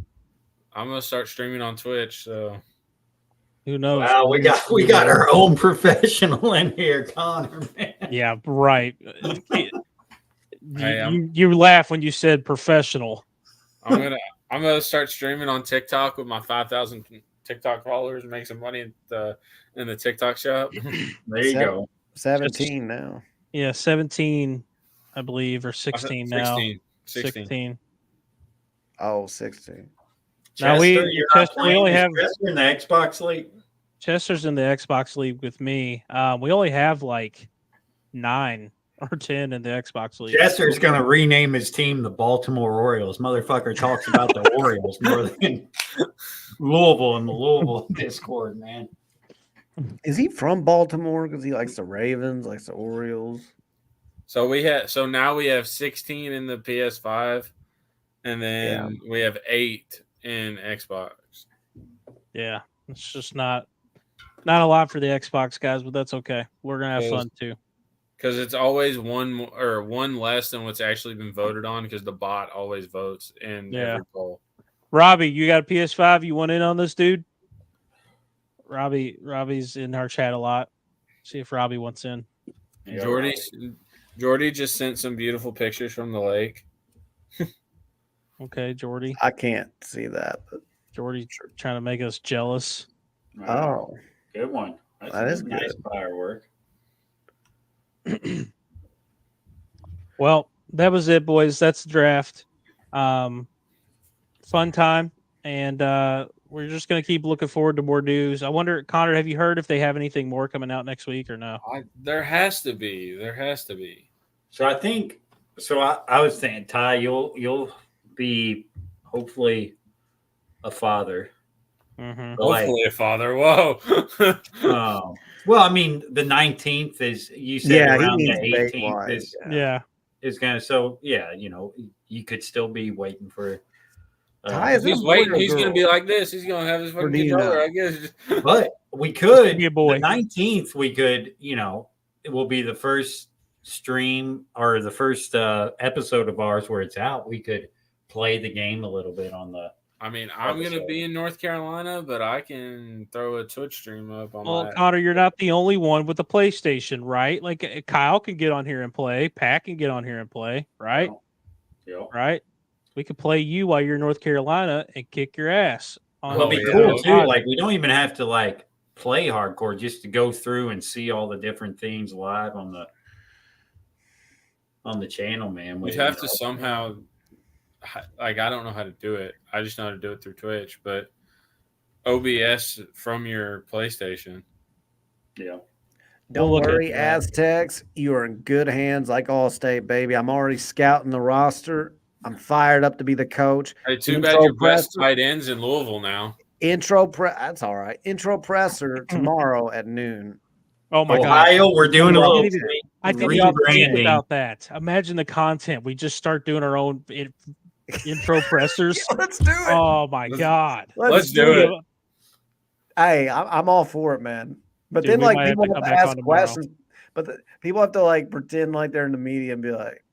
I'm gonna start streaming on Twitch, so Who knows? Wow, we got our own professional in here, Connor, man. Yeah, right. You laugh when you said professional. I'm gonna start streaming on TikTok with my 5,000 TikTok followers and make some money in the TikTok shop. There you go. 17 now. Yeah, 17, I believe, or 16 now. 16. Oh, 16. Now we only have Chester in the Xbox League. Chester's in the Xbox League with me. We only have like 9 or 10 in the Xbox League. Chester's going to rename his team the Baltimore Orioles. Motherfucker talks about the Orioles more than Louisville in the Louisville Discord, man. Is he from Baltimore? Because he likes the Ravens, likes the Orioles. So now we have 16 in the PS5, and then we have 8 in Xbox. Yeah, it's just not a lot for the Xbox guys, but that's okay. We're gonna have fun too. Because it's always one more, or one less than what's actually been voted on, because the bot always votes in every poll. Robbie, you got a PS5? You want in on this, dude? Robbie's in our chat a lot. See if Robbie wants in. Jordy just sent some beautiful pictures from the lake. Okay, Jordy. I can't see that, but Jordy trying to make us jealous. Oh, good one. That is nice good. firework. Well, that was it, boys. That's the draft. Fun time, and we're just going to keep looking forward to more news. I wonder, Connor, have you heard if they have anything more coming out next week or no? There has to be. So I think. So I was thinking, Ty, you'll be hopefully a father. Mm-hmm. Hopefully a father. Whoa. Well, I mean, the 19th is, you said around the 18th is going to, so yeah, you could still be waiting for. He's waiting. He's going to be like this. He's going to have his fucking controller, I guess. But we could, be a boy. The 19th, we could, it will be the first stream or the first episode of ours where it's out. We could play the game a little bit on the. I mean, I'm going to be in North Carolina, but I can throw a Twitch stream up on my. Connor, you're not the only one with the PlayStation, right? Like Kyle can get on here and play. Pat can get on here and play, right? Yeah. Right? We could play you while you're in North Carolina and kick your ass. It'll be cool, too. Like, we don't even have to, like, play hardcore, just to go through and see all the different things live on the channel, man. We'd have to somehow, like, I don't know how to do it. I just know how to do it through Twitch, but OBS from your PlayStation. Yeah. Don't worry, Aztecs. You are in good hands, like Allstate, baby. I'm already scouting the roster. I'm fired up to be the coach. Hey, too bad your best tight ends in Louisville now. That's all right. Intro presser tomorrow at noon. Oh my Ohio, God! We're doing a little. I didn't even think about that. Imagine the content. We just start doing our own intro pressers. Yeah, let's do it. Oh my God! Let's do it. Hey, I'm all for it, man. But then, like, people have to ask questions. But people have to, like, pretend like they're in the media and be like,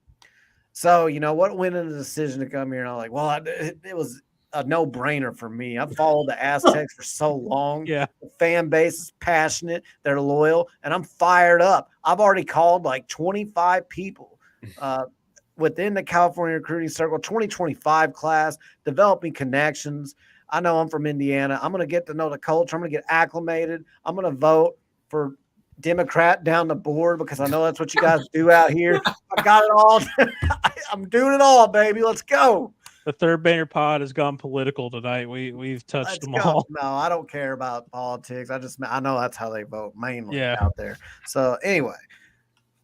"So, what went into the decision to come here?" And I'm like, "Well, it was a no-brainer for me. I've followed the Aztecs for so long. Yeah, the fan base is passionate, they're loyal, and I'm fired up. I've already called like 25 people within the California recruiting circle, 2025 class, developing connections. I know I'm from Indiana. I'm going to get to know the culture. I'm going to get acclimated. I'm going to vote for Democrat down the board because I know that's what you guys do out here. I got it all. I'm doing it all, baby. Let's go." The Third Banner Pod has gone political tonight. We've touched them all. No, I don't care about politics. I know that's how they vote mainly out there. So anyway,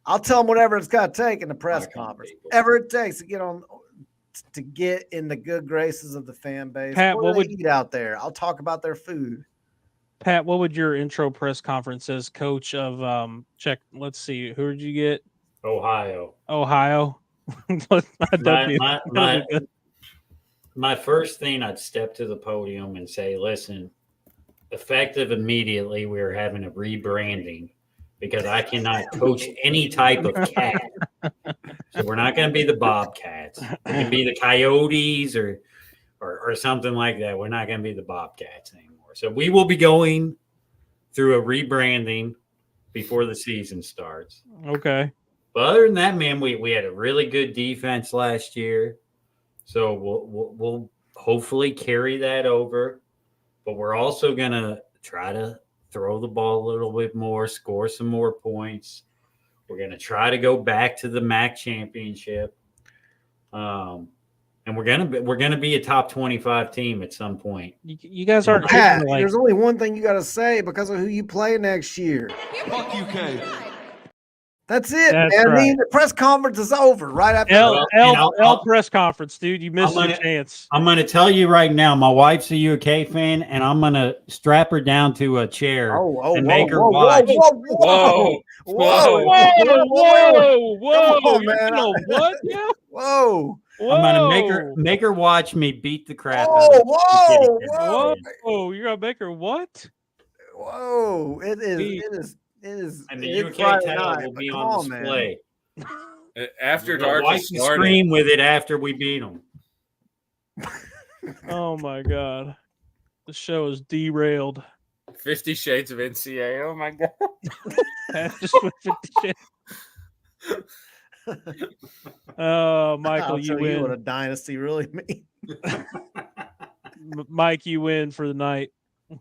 I'll tell them whatever it's got to take in the press conference. Whatever it takes to get in the good graces of the fan base. Pat, what would eat out there? I'll talk about their food. Pat, what would your intro press conference as coach of check? Let's see, who did you get? Ohio. My first thing, I'd step to the podium and say, "Listen, effective immediately, we're having a rebranding because I cannot coach any type of cat. So we're not going to be the Bobcats. We're going to be the Coyotes or something like that. We're not going to be the Bobcats anymore. So we will be going through a rebranding before the season starts." Okay. But other than that, man, we had a really good defense last year. So we'll hopefully carry that over. But we're also going to try to throw the ball a little bit more, score some more points. We're going to try to go back to the MAC championship. And we're gonna be a top 25 team at some point. You guys aren't. Pat, there's only one thing you got to say because of who you play next year. Fuck you, K. That's it, That's man. I mean, right. the press conference is over right after that. L press conference, dude. You missed your chance. I'm going to tell you right now, my wife's a UK fan, and I'm going to strap her down to a chair and make her watch. Whoa. Whoa, on, man. What? Yeah. Whoa. I'm going to make her watch me beat the crap out of Whoa. You're going to make her what? Whoa. It is. And the UK title will be on display. After dark, wipe the screen with it after we beat them. Oh my God, the show is derailed. 50 Shades of NCA. Oh my God. Just with 50 Shades. Oh, Michael, you win. What a dynasty really means. Mike, you win for the night.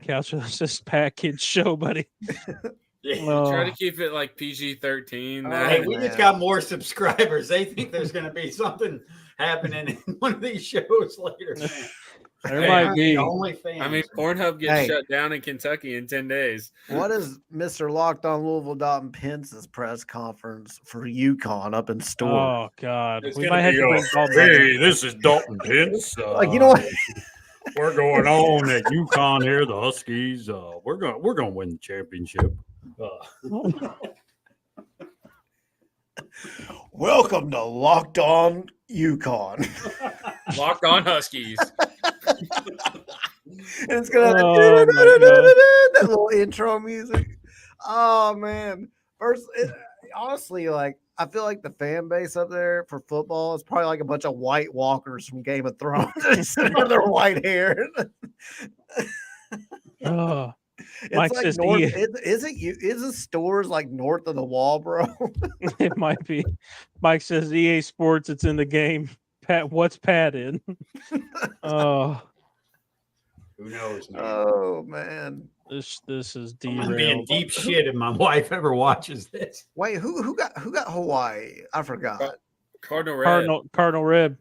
Couch this package show, buddy. Try to keep it like PG-13. Hey, we just got more subscribers. They think there's going to be something happening in one of these shows later. There might be. I mean, Pornhub gets shut down in Kentucky in 10 days. What is Mr. Locked On Louisville Dalton Pence's press conference for UConn up in store? Oh God, It's we might have to bring Hey, this is Dalton Pence. Like, you know what? We're going on at UConn here, the Huskies. We're gonna win the championship. Welcome to Locked On UConn. Locked On Huskies. And it's gonna have that little intro music. Oh man! Honestly, like I feel like the fan base up there for football is probably like a bunch of White Walkers from Game of Thrones. With their white hair. Oh. It's Mike like says isn't stores like north of the wall, bro? It might be. Mike says EA Sports, it's in the game. Pat, what's Pat in? Oh, who knows, man? Oh man, this is I'm gonna be in derailed. deep shit if my wife ever watches this. Wait, who got Hawaii? I forgot. Cardinal Red. Cardinal Red.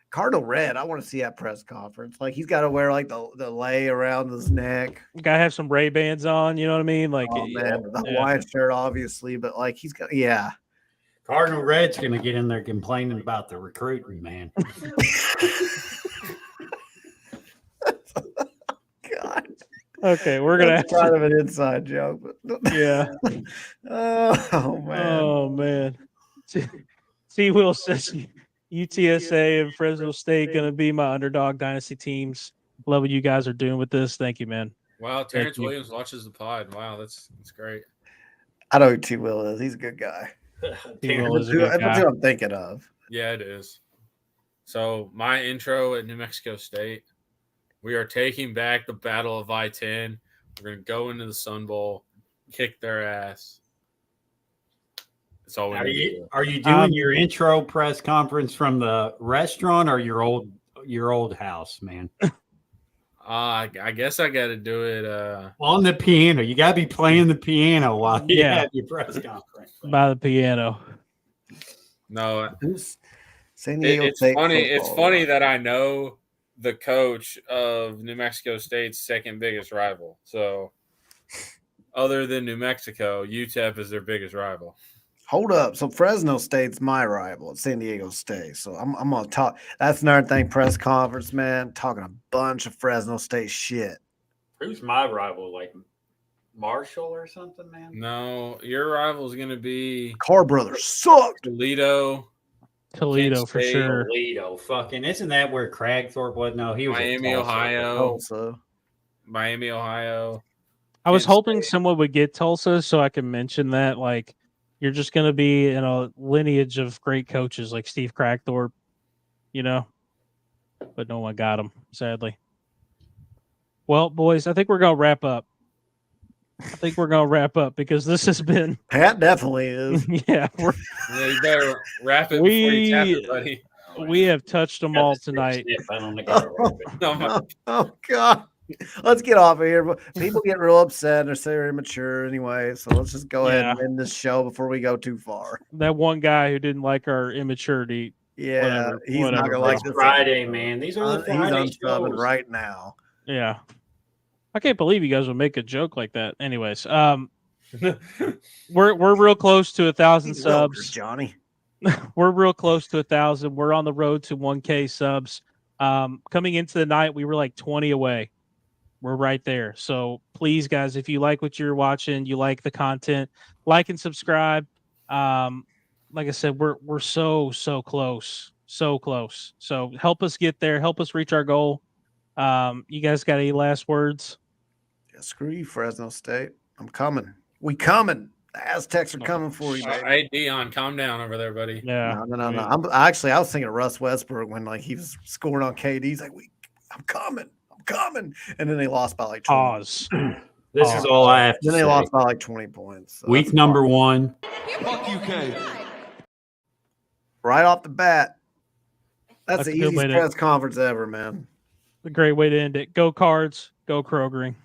Cardinal Red. I want to see that press conference. Like he's got to wear like the lay around his neck. Gotta have some Ray-Bans on. You know what I mean? Like, oh man, the Hawaiian shirt, obviously, but like he's got Cardinal Red's gonna get in there complaining about the recruiting, man. God. Okay, we're gonna have kind of an inside joke, but yeah. Oh man. Oh man. T. Will says UTSA and Fresno State going to be my underdog dynasty teams. Love what you guys are doing with this. Thank you, man. Wow, Terrence Williams watches the pod. Wow, that's great. I know who T. Will is. He's a good guy. T. Will is a good guy. That's who I'm thinking of. Yeah, it is. So my intro at New Mexico State, we are taking back the Battle of I-10. We're going to go into the Sun Bowl, kick their ass. That's all we need to do. Are you doing your intro press conference from the restaurant or your old house, man? I guess I got to do it on the piano. You got to be playing the piano while you have your press conference. By the piano. No, San Diego it's funny. It's funny that I know the coach of New Mexico State's second biggest rival. So, other than New Mexico, UTEP is their biggest rival. Hold up. So Fresno State's my rival at San Diego State. So I'm gonna talk. That's another thing. Press conference, man. Talking a bunch of Fresno State shit. Who's my rival? Like Marshall or something, man? No, your rival is gonna be Carr Brothers sucked. Toledo for sure. Toledo, fucking isn't that where Cragthorpe was? No, he was Miami, Ohio. Tulsa. Miami, Ohio. I was hoping someone would get Tulsa so I can mention that. Like, you're just going to be in a lineage of great coaches like Steve Cragthorpe, you know, but no one got him, sadly. Well, boys, I think we're going to wrap up. Because this has been. Pat definitely is. Yeah. You better wrap it before you tap it, buddy. We have touched them all tonight. Oh, God. Let's get off of here. People get real upset or say they're immature anyway. So let's just go ahead and end this show before we go too far. That one guy who didn't like our immaturity. Yeah, he's not gonna like this Friday, man. These are the Friday shows right now. Yeah, I can't believe you guys would make a joke like that. Anyways, We're real close to 1,000 He's well, subs. Johnny. We're real close to 1,000. We're on the road to 1K subs. Coming into the night, we were like 20 away. We're right there. So please, guys, if you like what you're watching, you like the content, like and subscribe. Like I said, we're so close, so close. So help us get there. Help us reach our goal. You guys got any last words? Yeah, screw you, Fresno State. I'm coming. We coming. The Aztecs are coming for you, baby. Hey, Dion, calm down over there, buddy. Yeah. No. I was thinking of Russ Westbrook when like he was scoring on KD. He's like, I'm coming, and then they lost by like 20. Pause. This is all I have to Then they say. lost by like 20 points. So Week number 1. Fuck you, K. right off the bat. That's That's the a good way easiest to- press conference ever, man. A great way to end it. Go Cards. Go Krogering.